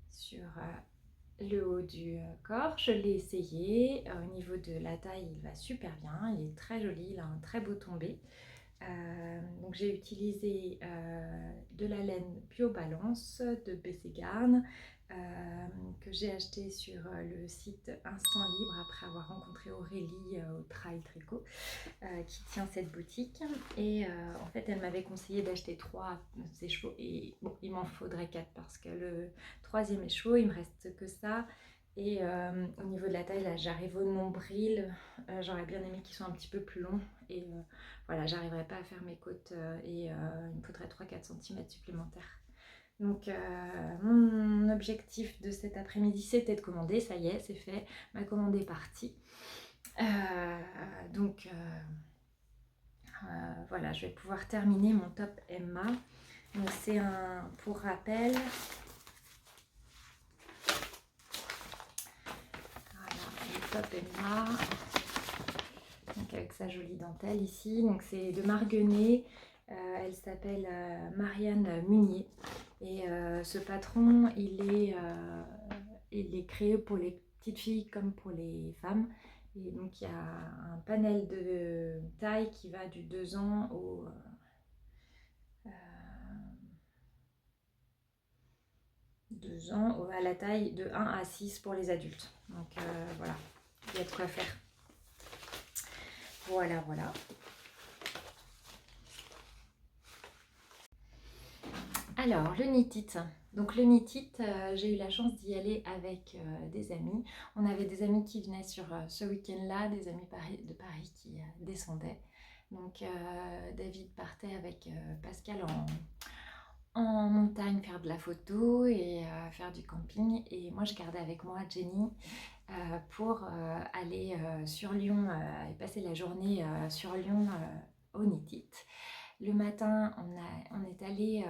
sur le haut du corps. Je l'ai essayé, au niveau de la taille il va super bien, il est très joli, il a un très beau tombé. Donc j'ai utilisé de la laine Biobalance de BC Garn que j'ai acheté sur le site Instant Libre après avoir rencontré Aurélie au Trail Tricot qui tient cette boutique. Et en fait elle m'avait conseillé d'acheter 3 échos et bon, il m'en faudrait 4 parce que le 3e écheau il me reste que ça. Et au niveau de la taille, là j'arrive au nombril, j'aurais bien aimé qu'ils soient un petit peu plus longs et voilà, j'arriverai pas à faire mes côtes et il me faudrait 3-4 cm supplémentaires. Donc mon objectif de cet après-midi c'était de commander, ça y est, c'est fait, ma commande est partie. Donc voilà, je vais pouvoir terminer mon top Emma. Donc c'est pour rappel, Top Emma. Donc avec sa jolie dentelle ici. Donc c'est de Marguenet. Elle s'appelle Marianne Munier. Et ce patron, il est créé pour les petites filles comme pour les femmes. Et donc il y a un panel de taille qui va du 2 ans au 2 ans à la taille de 1 à 6 pour les adultes. Donc voilà, il y a de quoi faire. Voilà, voilà. Alors, le knit-it. Donc le knit-it, j'ai eu la chance d'y aller avec des amis. On avait des amis qui venaient sur ce week-end-là, des amis de Paris qui descendaient. Donc David partait avec Pascal en montagne faire de la photo et faire du camping. Et moi, je gardais avec moi Jenny pour aller sur Lyon et passer la journée sur Lyon au knit-it. Le matin, on est allé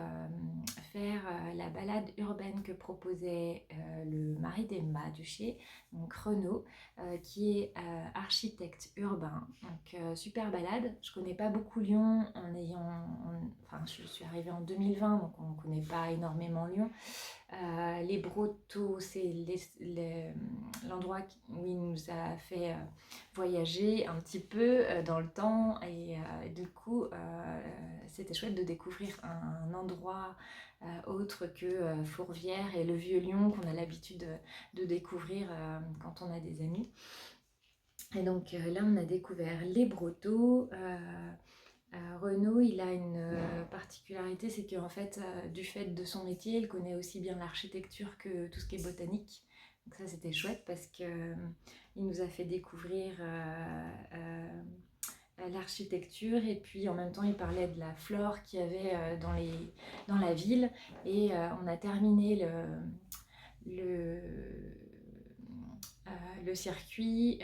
faire la balade urbaine que proposait le mari d'Emma Duché, donc Renaud, qui est architecte urbain. Donc super balade. Je connais pas beaucoup Lyon enfin je suis arrivée en 2020, donc on ne connaît pas énormément Lyon. Les Brotteaux, c'est l'endroit où il nous a fait voyager un petit peu dans le temps et du coup c'était chouette de découvrir un endroit autre que Fourvière et le vieux Lyon qu'on a l'habitude de découvrir quand on a des amis. Et donc là on a découvert les Brotteaux. Renaud, il a une particularité, c'est qu'en fait, du fait de son métier, il connaît aussi bien l'architecture que tout ce qui est botanique. Donc ça, c'était chouette parce qu'il nous a fait découvrir l'architecture et puis en même temps, il parlait de la flore qu'il y avait dans la ville. Et on a terminé le circuit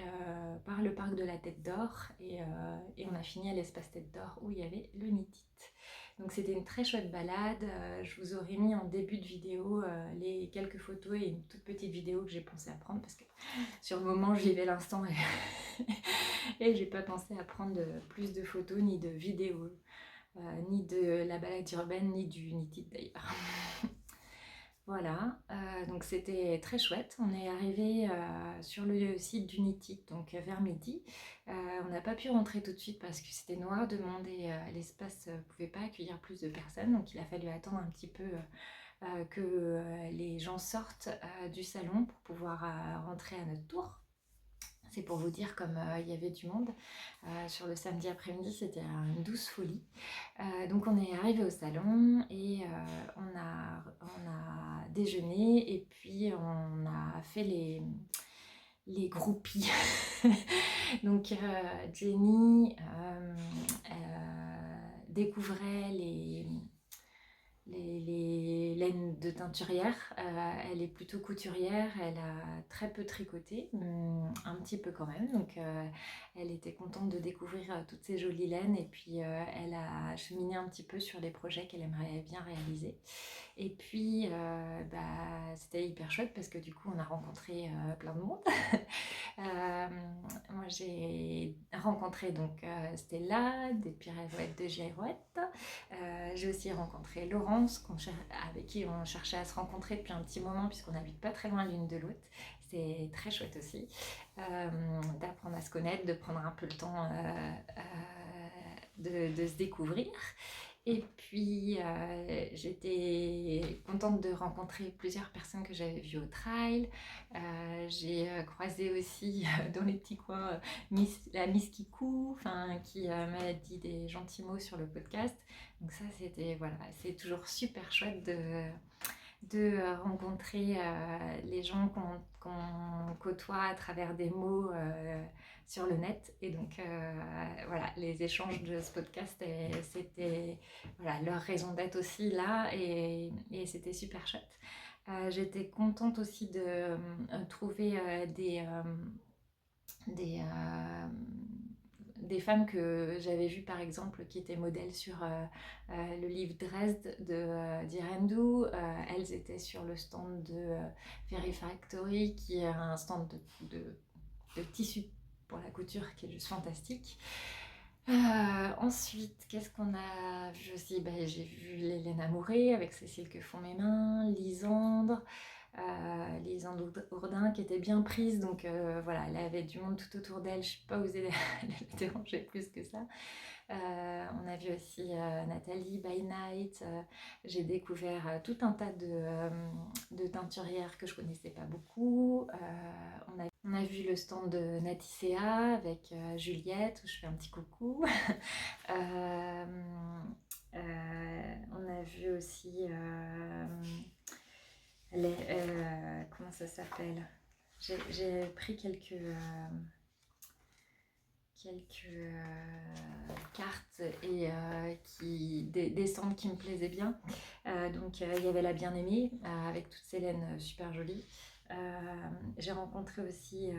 par le parc de la Tête d'Or et on a fini à l'espace Tête d'Or où il y avait le knit-it. Donc c'était une très chouette balade. Je vous aurais mis en début de vidéo les quelques photos et une toute petite vidéo que j'ai pensé à prendre parce que sur le moment je vivais l'instant et j'ai pas pensé à prendre plus de photos ni de vidéos, ni de la balade urbaine ni du knit-it d'ailleurs. Voilà, donc c'était très chouette. On est arrivé sur le site du knit-it, donc vers midi. On n'a pas pu rentrer tout de suite parce que c'était noir de monde et l'espace ne pouvait pas accueillir plus de personnes. Donc il a fallu attendre un petit peu que les gens sortent du salon pour pouvoir rentrer à notre tour. C'est pour vous dire comme il y avait du monde. Sur le samedi après-midi, c'était une douce folie. Donc on est arrivé au salon et on a déjeuné et puis on a fait les groupies. Donc Jenny découvrait les laines de teinturière. Elle est plutôt couturière, elle a très peu tricoté, un petit peu quand même. Donc elle était contente de découvrir toutes ces jolies laines et puis elle a cheminé un petit peu sur les projets qu'elle aimerait bien réaliser. Et puis c'était hyper chouette parce que du coup on a rencontré plein de monde. Moi j'ai rencontré donc Stella des Pirouettes de Girouette. J'ai aussi rencontré Laurence avec qui on cherchait à se rencontrer depuis un petit moment puisqu'on n'habite pas très loin l'une de l'autre. C'est très chouette aussi d'apprendre à se connaître, de prendre un peu le temps de se découvrir. Et puis j'étais contente de rencontrer plusieurs personnes que j'avais vues au trail. J'ai croisé aussi dans les petits coins la Miss Kikou, qui m'a dit des gentils mots sur le podcast. Donc ça c'était voilà, c'est toujours super chouette de rencontrer les gens qu'on côtoie à travers des mots sur le net. Et donc voilà, les échanges de ce podcast, c'était voilà, leur raison d'être aussi là et c'était super chouette. J'étais contente aussi de trouver des femmes que j'avais vues par exemple qui étaient modèles sur le livre Dresde d'Irene Dou. Elles étaient sur le stand de Fairy Factory qui est un stand de de tissu pour la couture qui est juste fantastique. Ensuite, qu'est-ce qu'on a vu aussi? J'ai vu les laines amourées avec Cécile que font mes mains, Lisandre Ourdin qui était bien prise, donc voilà, elle avait du monde tout autour d'elle, je n'ai pas osé la déranger plus que ça. On a vu aussi Nathalie by Night. J'ai découvert tout un tas de teinturières que je connaissais pas beaucoup. On a vu le stand de Naticea avec Juliette, où je fais un petit coucou. On a vu aussi comment ça s'appelle? J'ai pris quelques cartes et des stands qui me plaisaient bien. Donc il y avait la Bien-Aimée avec toutes ces laines super jolies. J'ai rencontré aussi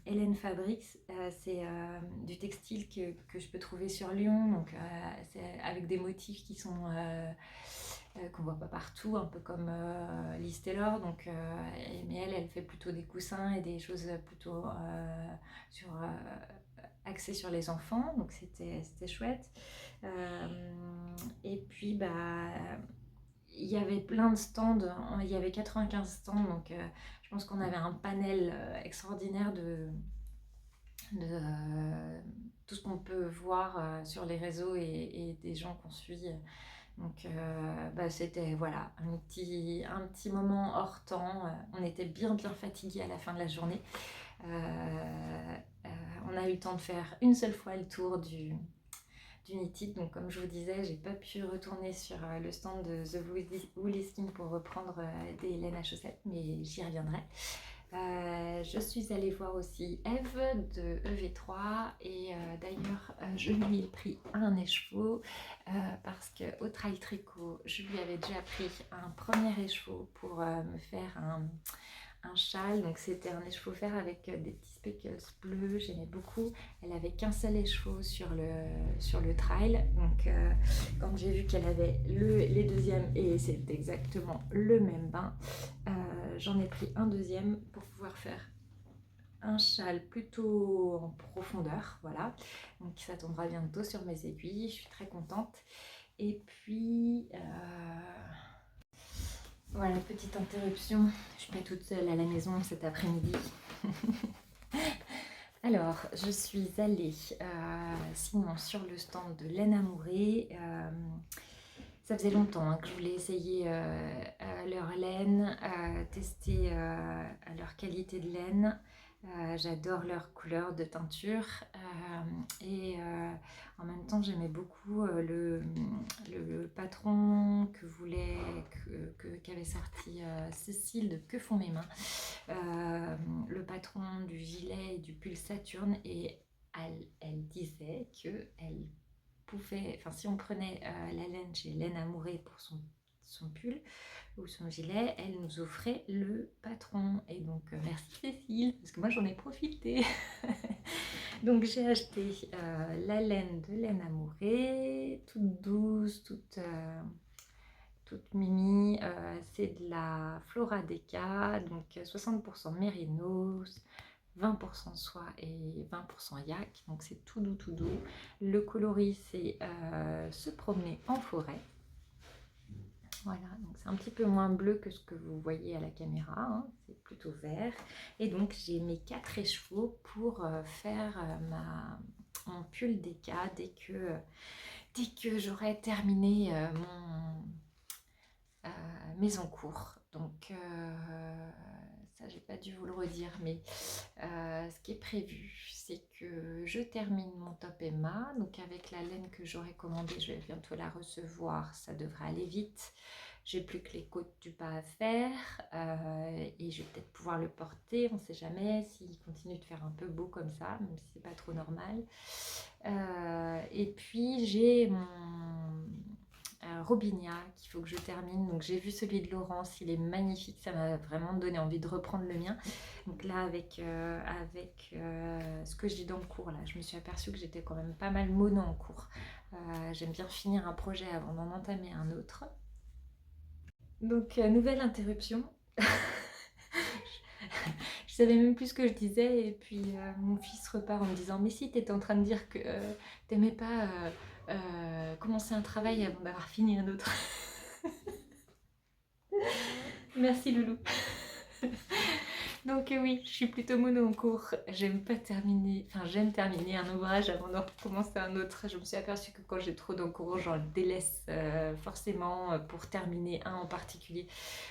Hélène Fabrics, c'est du textile que je peux trouver sur Lyon, donc c'est avec des motifs qui sont qu'on voit pas partout, un peu comme Liz Taylor, donc, mais elle fait plutôt des coussins et des choses plutôt axées sur les enfants, donc c'était chouette. Et puis il y avait plein de stands, il y avait 95 stands, donc je pense qu'on avait un panel extraordinaire de tout ce qu'on peut voir sur les réseaux et des gens qu'on suit. Donc c'était voilà, un petit moment hors temps. On était bien fatigués à la fin de la journée. On a eu le temps de faire une seule fois le tour du Knitted. Donc comme je vous disais, j'ai pas pu retourner sur le stand de The Woolly Skin pour reprendre des laines à chaussettes, mais j'y reviendrai. Je suis allée voir aussi Eve de EV3 et d'ailleurs je lui ai pris un écheveau parce qu'au Trail Tricot je lui avais déjà pris un premier écheveau pour me faire un châle, donc c'était un écheveau fer avec des petits speckles bleus, j'aimais beaucoup. Elle avait qu'un seul écheveau sur le trail, donc quand j'ai vu qu'elle avait les deuxièmes et c'est exactement le même bain, j'en ai pris un deuxième pour pouvoir faire un châle plutôt en profondeur, voilà, donc ça tombera bientôt sur mes aiguilles, je suis très contente. Et puis voilà, petite interruption, je suis pas toute seule à la maison cet après-midi. Alors, je suis allée sinon sur le stand de laine amourée. Ça faisait longtemps que je voulais essayer leur laine, tester leur qualité de laine. J'adore leur couleur de teinture et en même temps j'aimais beaucoup le patron qu'avait sorti Cécile de Que font mes mains, le patron du gilet et du pull Saturne, et elle disait que elle pouvait, enfin si on prenait la laine chez Laine Amourée pour son pull ou son gilet, elle nous offrait le patron. Et donc merci Cécile, parce que moi j'en ai profité. Donc j'ai acheté la laine de Laine Amourée, toute douce, toute mimi. C'est de la Flora Deca, donc 60% mérinos, 20% soie et 20% yak, donc c'est tout doux tout doux. Le coloris c'est se promener en forêt. Voilà, donc c'est un petit peu moins bleu que ce que vous voyez à la caméra, hein, c'est plutôt vert. Et donc j'ai mes 4 écheveaux pour faire mon pull Deca dès que j'aurai terminé mes encours. Donc ça j'ai pas dû vous le redire, mais ce qui est prévu c'est que je termine mon top Emma, donc avec la laine que j'aurai commandée, je vais bientôt la recevoir, ça devrait aller vite. J'ai plus que les côtes du bas à faire et je vais peut-être pouvoir le porter, on sait jamais s'il continue de faire un peu beau comme ça, même si c'est pas trop normal. Et puis j'ai mon Robinia qu'il faut que je termine, donc j'ai vu celui de Laurence, il est magnifique, ça m'a vraiment donné envie de reprendre le mien. Donc là avec ce que j'ai dans le cours là, je me suis aperçue que j'étais quand même pas mal mono en cours. J'aime bien finir un projet avant d'en entamer un autre. Donc nouvelle interruption. Je savais même plus ce que je disais. Et puis mon fils repart en me disant: mais si, t'étais en train de dire que t'aimais pas commencer un travail avant d'avoir fini un autre. Merci Loulou. Donc oui, je suis plutôt mono en cours. J'aime terminer un ouvrage avant d'en recommencer un autre. Je me suis aperçue que quand j'ai trop d'encours, j'en délaisse forcément pour terminer un en particulier.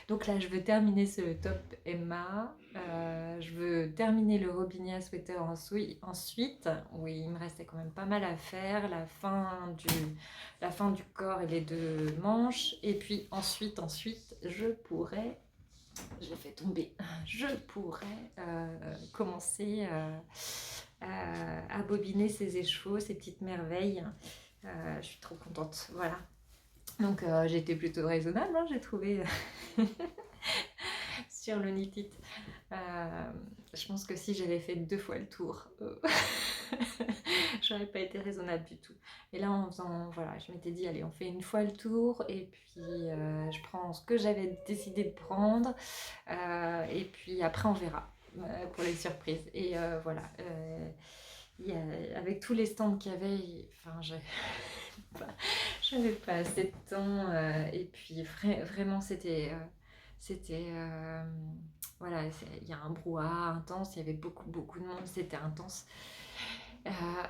Donc là, je veux terminer ce top Emma. Je veux terminer le Robinia Sweater ensuite. Oui, il me restait quand même pas mal à faire. La fin du corps et les deux manches. Et puis ensuite, je fais tomber, je pourrais commencer à bobiner ces écheveaux, ces petites merveilles. Je suis trop contente, voilà. Donc j'ai été plutôt raisonnable, hein, j'ai trouvé sur le Knit-It. Je pense que si j'avais fait 2 fois le tour, j'aurais pas été raisonnable du tout. Et là, en faisant, voilà, je m'étais dit, allez, on fait 1 fois le tour, et puis je prends ce que j'avais décidé de prendre, et puis après, on verra pour les surprises. Et voilà, avec tous les stands qu'il y avait, enfin, j'avais pas assez de temps, et puis vraiment, c'était voilà, il y a un brouhaha intense, il y avait beaucoup de monde, c'était intense.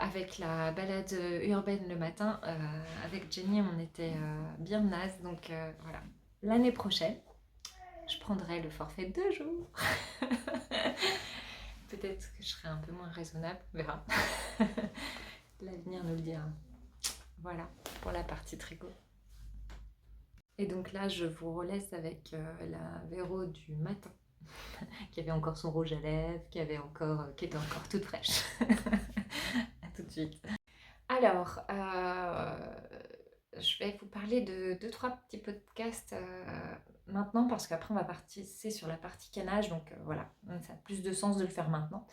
Avec la balade urbaine le matin, avec Jenny, on était bien naze, donc voilà. L'année prochaine, je prendrai le forfait 2 jours. Peut-être que je serai un peu moins raisonnable, on verra. L'avenir nous le dira. Voilà pour la partie tricot. Et donc là, je vous relaisse avec la Véro du matin, qui avait encore son rouge à lèvres, qui était encore toute fraîche. À tout de suite. Alors, je vais vous parler de 2-3 petits podcasts maintenant, parce qu'après on va passer sur la partie canage, donc voilà, ça a plus de sens de le faire maintenant.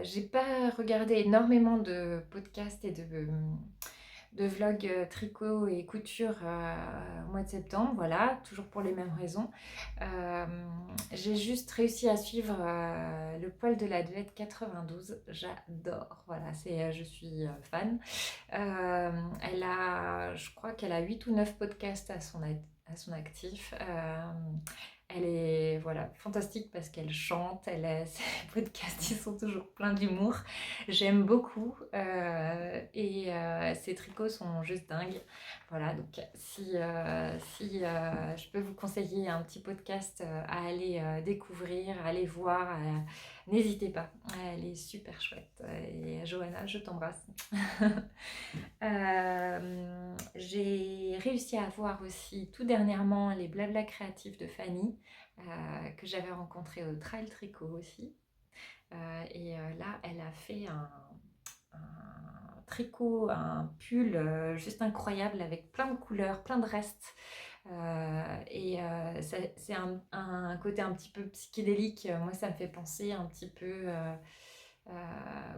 J'ai pas regardé énormément de podcasts et de vlogs tricot et couture au mois de septembre, voilà, toujours pour les mêmes raisons. J'ai juste réussi à suivre le poil de la Duette 92, j'adore, voilà, je suis fan. Je crois qu'elle a 8 ou 9 podcasts à son actif. Elle est voilà, fantastique parce qu'elle chante, ses podcasts ils sont toujours pleins d'humour. J'aime beaucoup et ses tricots sont juste dingues. Voilà, donc si je peux vous conseiller un petit podcast à aller découvrir, à aller voir, n'hésitez pas, elle est super chouette. Et Johanna, je t'embrasse. J'ai réussi à voir aussi tout dernièrement les blabla créatifs de Fanny, que j'avais rencontré au Trail Tricot aussi. Là, elle a fait un tricot, un pull juste incroyable avec plein de couleurs, plein de restes. C'est un côté un petit peu psychédélique. Moi, ça me fait penser un petit peu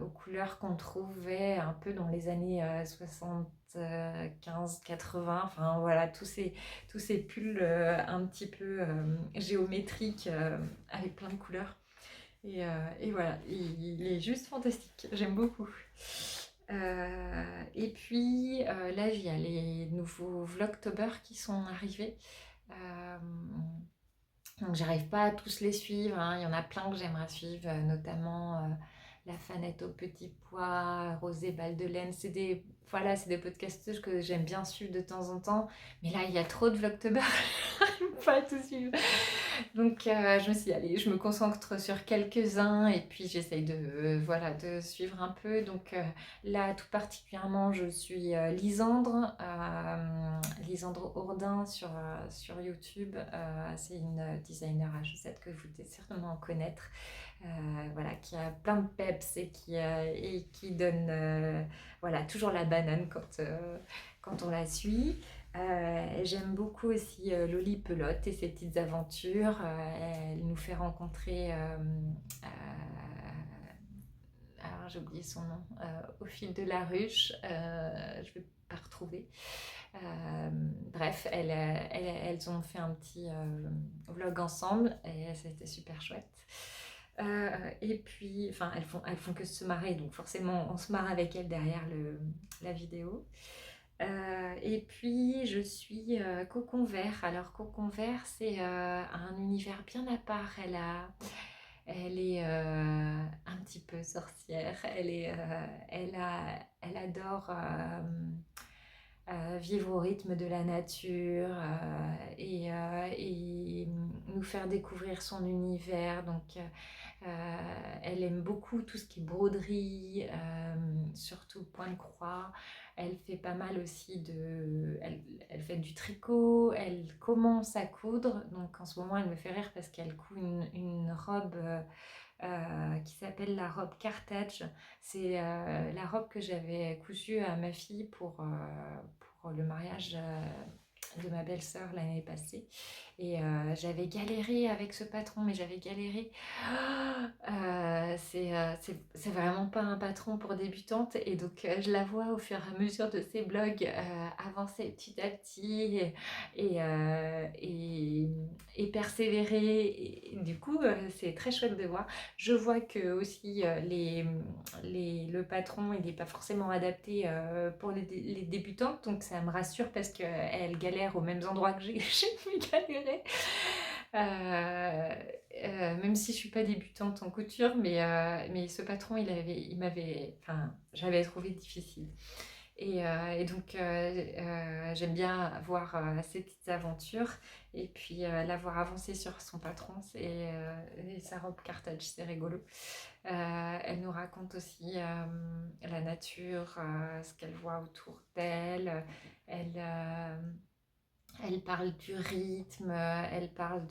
aux couleurs qu'on trouvait un peu dans les années 75-80. Enfin voilà, tous ces pulls un petit peu géométriques avec plein de couleurs. Et voilà, il est juste fantastique, j'aime beaucoup. Et puis là, il y a les nouveaux Vlogtober qui sont arrivés. Donc j'arrive pas à tous les suivre, hein. Il y en a plein que j'aimerais suivre, notamment La Fanette aux petits pois, Rosée Balle de laine. C'est des podcasteuses que j'aime bien suivre de temps en temps. Mais là, il y a trop de vlogtubers, j'arrive pas à tout suivre. Donc je me suis dit, allez, je me concentre sur quelques-uns et puis j'essaye de suivre un peu. Donc là, tout particulièrement, je suis Lisandre Ourdin sur YouTube. C'est une designer à chaussettes que vous devez certainement connaître. Voilà, qui a plein de peps et qui donne voilà, toujours la banane quand on la suit. J'aime beaucoup aussi Loli Pelote et ses petites aventures. Elle nous fait rencontrer, alors j'ai oublié son nom, au fil de la ruche. Je vais pas retrouver. Bref, elles ont fait un petit vlog ensemble et c'était super chouette. Et puis, enfin, elles font que se marrer, donc forcément, on se marre avec elles derrière la vidéo. Et puis, je suis Cocon Vert. Alors, Cocon Vert, c'est un univers bien à part. Elle est un petit peu sorcière. Elle adore vivre au rythme de la nature et nous faire découvrir son univers. Donc, elle aime beaucoup tout ce qui est broderie, surtout point de croix. Elle fait pas mal aussi elle fait du tricot, elle commence à coudre. Donc en ce moment, elle me fait rire parce qu'elle coud une robe qui s'appelle la robe Carthage. C'est la robe que j'avais cousue à ma fille pour le mariage de ma belle-sœur l'année passée. Et j'avais galéré avec ce patron, mais j'avais galéré. C'est vraiment pas un patron pour débutantes. Et donc, je la vois au fur et à mesure de ses blogs avancer petit à petit et persévérer. Et du coup, c'est très chouette de voir. Je vois que aussi le patron, il n'est pas forcément adapté pour les débutantes, donc ça me rassure parce qu'elle galère aux mêmes endroits que j'ai pu galérer. Euh, Même si je suis pas débutante en couture, mais ce patron, enfin, j'avais trouvé difficile. Et donc, j'aime bien voir ces petites aventures et puis la voir avancer sur son patron et sa robe Carthage, c'est rigolo. Elle nous raconte aussi la nature, ce qu'elle voit autour d'elle. Elle, euh, Elle parle du rythme, elle parle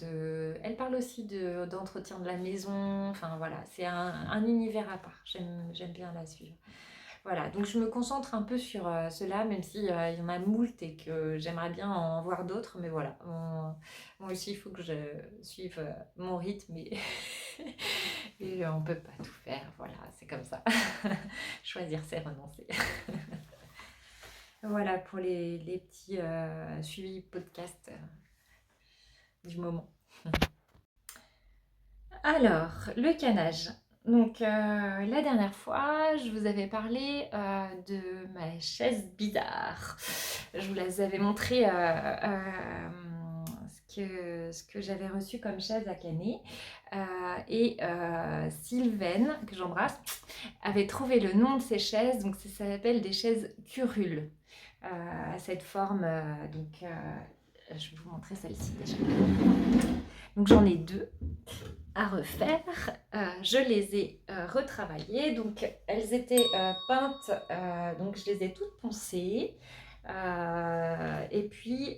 aussi d'entretien de la maison. Enfin voilà, c'est un univers à part. J'aime bien la suivre. Voilà, donc je me concentre un peu sur cela, même si il y en a moult et que j'aimerais bien en voir d'autres. Mais voilà, moi aussi, il faut que je suive mon rythme et on peut pas tout faire. Voilà, c'est comme ça. Choisir, c'est renoncer. Voilà pour les petits suivis podcast du moment. Alors, le canage. Donc, la dernière fois, je vous avais parlé de ma chaise bizarre. Je vous les avais montré ce que j'avais reçu comme chaise à Canet. Et Sylvaine, que j'embrasse, avait trouvé le nom de ces chaises. Donc, ça s'appelle des chaises curules. À cette forme. Je vais vous montrer celle-ci déjà. Donc, j'en ai deux à refaire. Je les ai retravaillées. Donc, elles étaient peintes. Donc, je les ai toutes poncées. Et puis,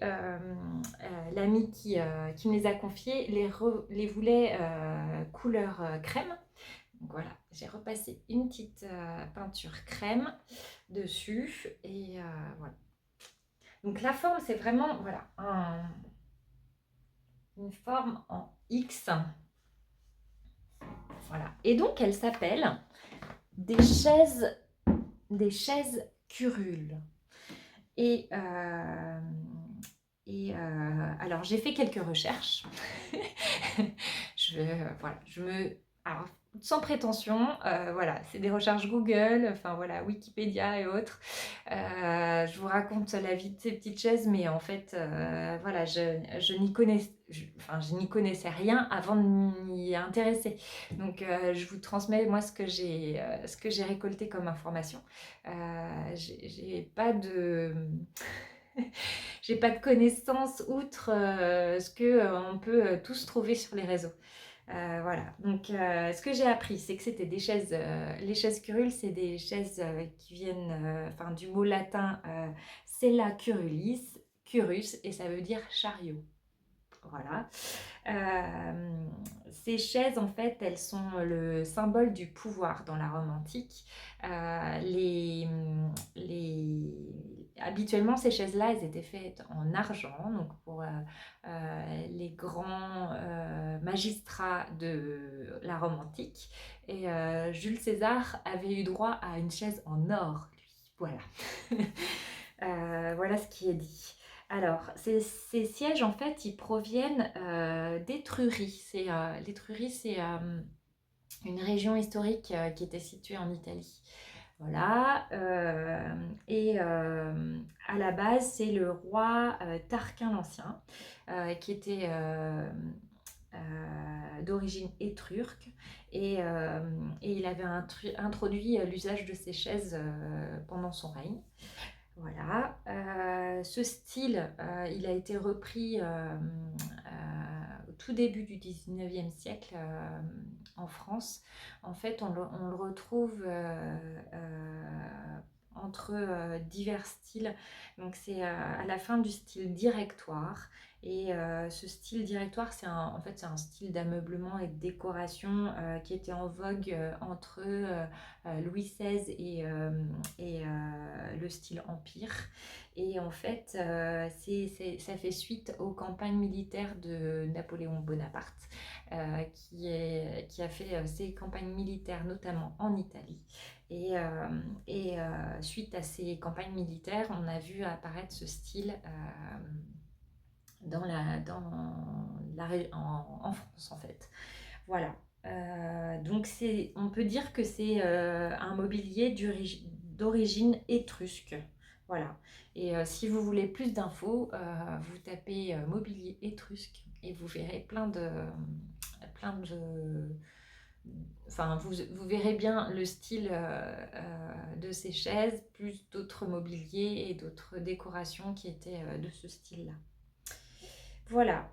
l'ami qui me les a confiées les voulait couleur crème. Donc voilà, j'ai repassé une petite peinture crème dessus. Et voilà. Donc la forme, c'est vraiment voilà, une forme en X. Voilà. Et donc, elle s'appelle des chaises curules. Et, alors, j'ai fait quelques recherches. Voilà, alors, sans prétention, voilà, c'est des recherches Google, enfin voilà, Wikipédia et autres. Je vous raconte la vie de ces petites chaises, mais en fait, voilà, je n'y connaissais rien avant de m'y intéresser. Donc, je vous transmets moi ce que j'ai récolté comme information. J'ai pas de j'ai pas de connaissances outre ce que on peut tous trouver sur les réseaux. Voilà, donc ce que j'ai appris, c'est que c'était des chaises, les chaises curules, c'est des chaises qui viennent du mot latin sella curulis, curus, et ça veut dire chariot. Voilà. Ces chaises, en fait, elles sont le symbole du pouvoir dans la Rome antique. Habituellement, ces chaises-là, elles étaient faites en argent, donc pour les grands magistrats de la Rome antique. Et Jules César avait eu droit à une chaise en or, lui. Voilà. Voilà ce qui est dit. Alors, ces sièges, en fait, ils proviennent d'Étrurie. L'Étrurie, c'est une région historique qui était située en Italie. Voilà, à la base, c'est le roi Tarquin l'Ancien, qui était d'origine étrusque, et il avait introduit l'usage de ces chaises pendant son règne. Voilà, ce style, il a été repris au tout début du 19e siècle en France. En fait, on le retrouve entre divers styles. Donc c'est à la fin du style directoire. Et ce style directoire, en fait, c'est un style d'ameublement et de décoration qui était en vogue entre Louis XVI et le style empire. Et en fait, ça fait suite aux campagnes militaires de Napoléon Bonaparte, qui a fait ses campagnes militaires notamment en Italie. Suite à ces campagnes militaires, on a vu apparaître ce style en France, en fait. Voilà. Donc on peut dire que c'est un mobilier d'origine étrusque. Voilà. Et si vous voulez plus d'infos, vous tapez mobilier étrusque et vous verrez plein de enfin, vous verrez bien le style de ces chaises, plus d'autres mobiliers et d'autres décorations qui étaient de ce style-là. Voilà.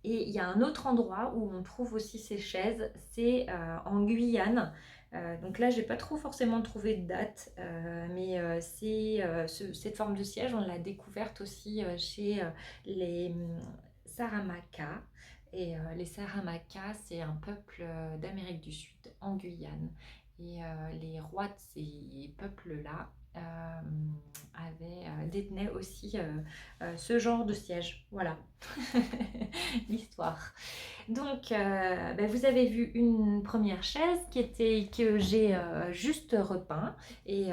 Et il y a un autre endroit où on trouve aussi ces chaises, c'est en Guyane. Donc là, je n'ai pas trop forcément trouvé de date, mais cette forme de siège, on l'a découverte aussi chez les Saramacas. Et les Saramacas, c'est un peuple d'Amérique du Sud, en Guyane. Et les rois de ces peuples-là détenaient aussi ce genre de siège. Voilà l'histoire. Donc, vous avez vu une première chaise que j'ai juste repeint et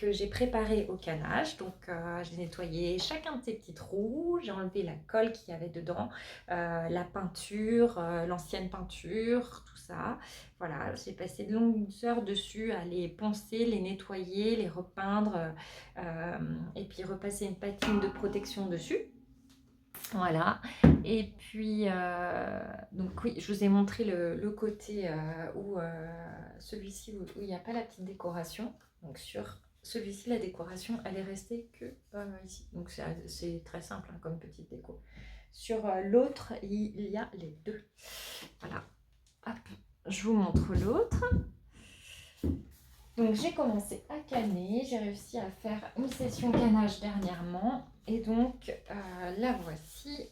que j'ai préparée au canage. Donc, j'ai nettoyé chacun de ces petits trous, j'ai enlevé la colle qu'il y avait dedans, la peinture, l'ancienne peinture, tout ça. Voilà, j'ai passé de longues heures dessus à les poncer, les nettoyer, les repeindre et puis repasser une patine de protection dessus. Voilà, et puis donc oui, je vous ai montré le côté où celui-ci où il n'y a pas la petite décoration. Donc sur celui-ci, la décoration, elle est restée que ici. Donc c'est très simple hein, comme petite déco. Sur l'autre, il y a les deux. Voilà, hop, je vous montre l'autre. Donc j'ai commencé à canner, j'ai réussi à faire une session canage dernièrement. Et donc la voici.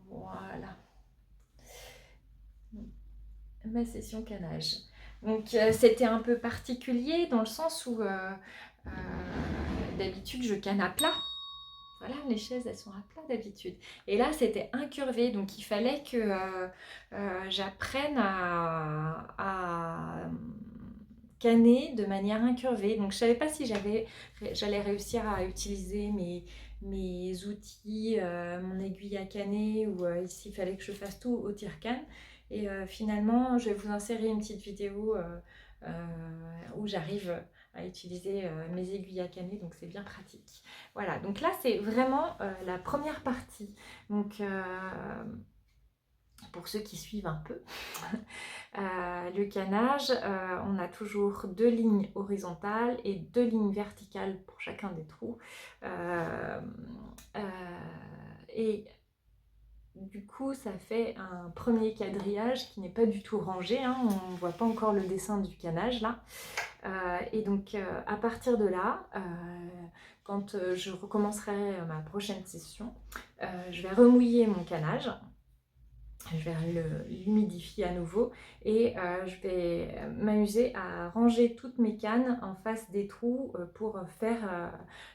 Voilà, ma session canage. Donc c'était un peu particulier dans le sens où d'habitude je canne à plat. Voilà, les chaises elles sont à plat d'habitude. Et là c'était incurvé, donc il fallait que j'apprenne à canner de manière incurvée. Donc je savais pas si j'allais réussir à utiliser mes outils, mon aiguille à canner ou ici il fallait que je fasse tout au tire-canne. Et finalement, je vais vous insérer une petite vidéo où j'arrive à utiliser mes aiguilles à canner, donc c'est bien pratique. Voilà, donc là c'est vraiment la première partie. Donc pour ceux qui suivent un peu, le canage, on a toujours 2 lignes horizontales et 2 lignes verticales pour chacun des trous. Et du coup, ça fait un premier quadrillage qui n'est pas du tout rangé, hein, on ne voit pas encore le dessin du canage là. Et donc, à partir de là, quand je recommencerai ma prochaine session, je vais remouiller mon canage. Je vais l'humidifier à nouveau et je vais m'amuser à ranger toutes mes cannes en face des trous pour faire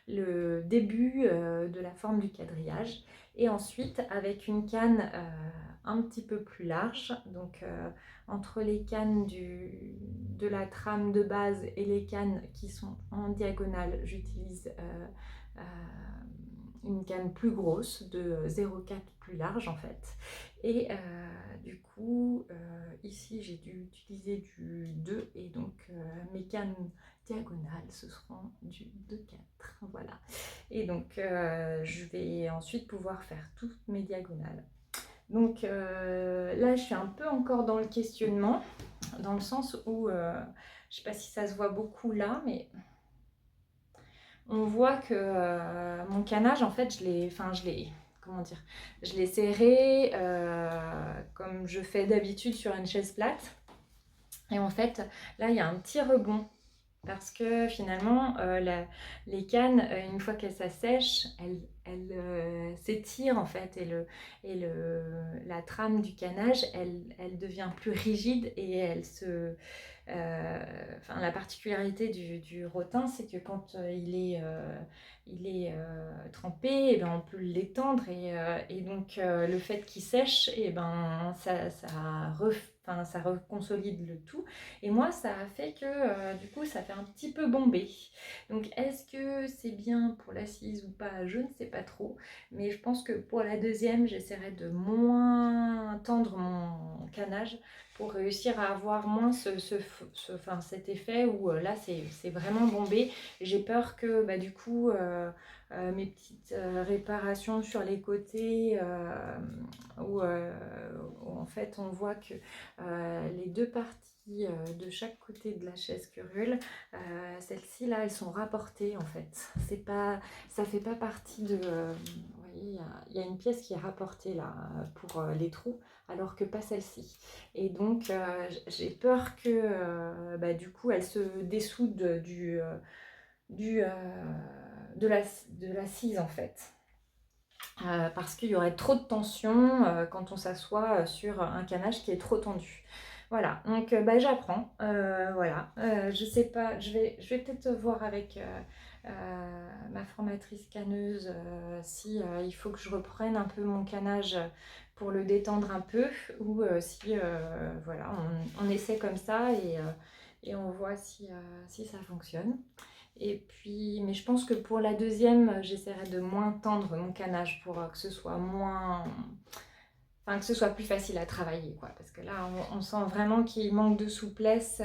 le début de la forme du quadrillage. Et ensuite, avec une canne un petit peu plus large, donc entre les cannes de la trame de base et les cannes qui sont en diagonale, j'utilise une canne plus grosse, de 0,4 plus large en fait. Et du coup, ici j'ai dû utiliser du 2 et donc mes cannes diagonales ce seront du 2,4. Voilà. Et donc je vais ensuite pouvoir faire toutes mes diagonales. Donc là, je suis un peu encore dans le questionnement, dans le sens où, je ne sais pas si ça se voit beaucoup là, mais on voit que mon canage, en fait, comment dire, je l'ai serré comme je fais d'habitude sur une chaise plate. Et en fait, là, il y a un petit rebond parce que finalement, les cannes, une fois qu'elles s'assèchent, elles s'étirent en fait la trame du canage, elle devient plus rigide et la particularité du rotin, c'est que quand il est trempé, et ben, on peut l'étendre et donc le fait qu'il sèche, et ben, ça reconsolide le tout. Et moi, ça a fait que du coup, ça fait un petit peu bombé. Donc, est-ce que c'est bien pour l'assise ou pas? Je ne sais pas trop. Mais je pense que pour la deuxième, j'essaierai de moins tendre mon canage pour réussir à avoir moins cet effet où là, c'est vraiment bombé. J'ai peur que du coup, mes petites réparations sur les côtés où en fait on voit que les deux parties de chaque côté de la chaise curule, celles-ci là, elles sont rapportées en fait. Ça fait pas partie de... vous voyez, il y a une pièce qui est rapportée là pour les trous, alors que pas celle-ci. Et donc j'ai peur que du coup elle se dessoude de l'assise en fait. Parce qu'il y aurait trop de tension quand on s'assoit sur un canage qui est trop tendu. Voilà, donc j'apprends. Voilà, je sais pas, je vais peut-être voir avec ma formatrice canneuse si il faut que je reprenne un peu mon canage pour le détendre un peu ou si voilà, on essaie comme ça et on voit si ça fonctionne. Et puis, mais je pense que pour la deuxième, j'essaierai de moins tendre mon canage pour que ce soit que ce soit plus facile à travailler, quoi. Parce que là, on sent vraiment qu'il manque de souplesse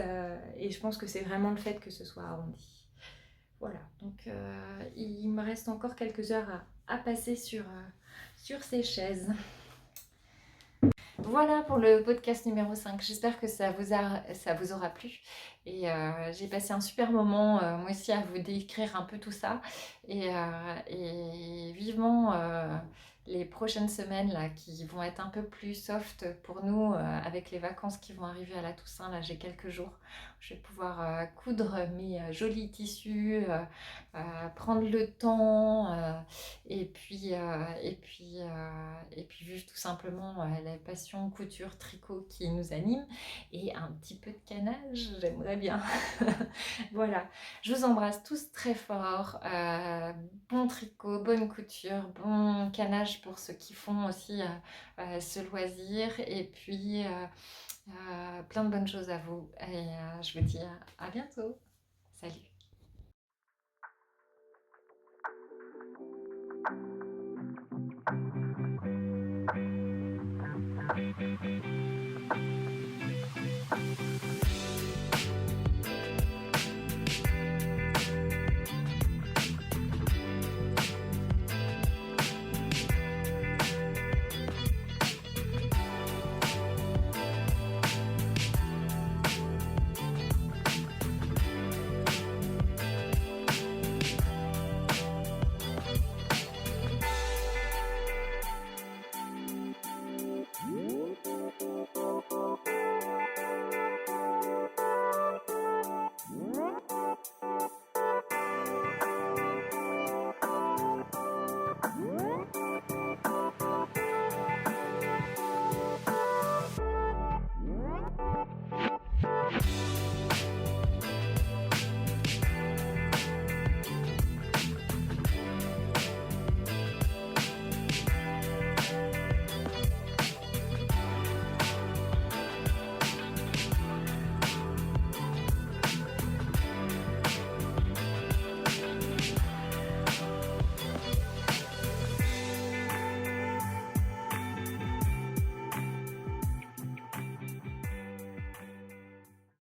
et je pense que c'est vraiment le fait que ce soit arrondi. Voilà, donc il me reste encore quelques heures à passer sur ces chaises. Voilà pour le podcast numéro 5. J'espère que ça vous aura plu. Et j'ai passé un super moment, moi aussi, à vous décrire un peu tout ça. Et vivement les prochaines semaines là, qui vont être un peu plus soft pour nous, avec les vacances qui vont arriver à la Toussaint. Là, j'ai quelques jours. Je vais pouvoir coudre mes jolis tissus, prendre le temps. Et puis vivre tout simplement la passion couture, tricot qui nous anime et un petit peu de canage, j'aimerais bien. Voilà, je vous embrasse tous très fort. Bon tricot, bonne couture, bon canage pour ceux qui font aussi ce loisir et puis plein de bonnes choses à vous et je vous dis à bientôt. Salut.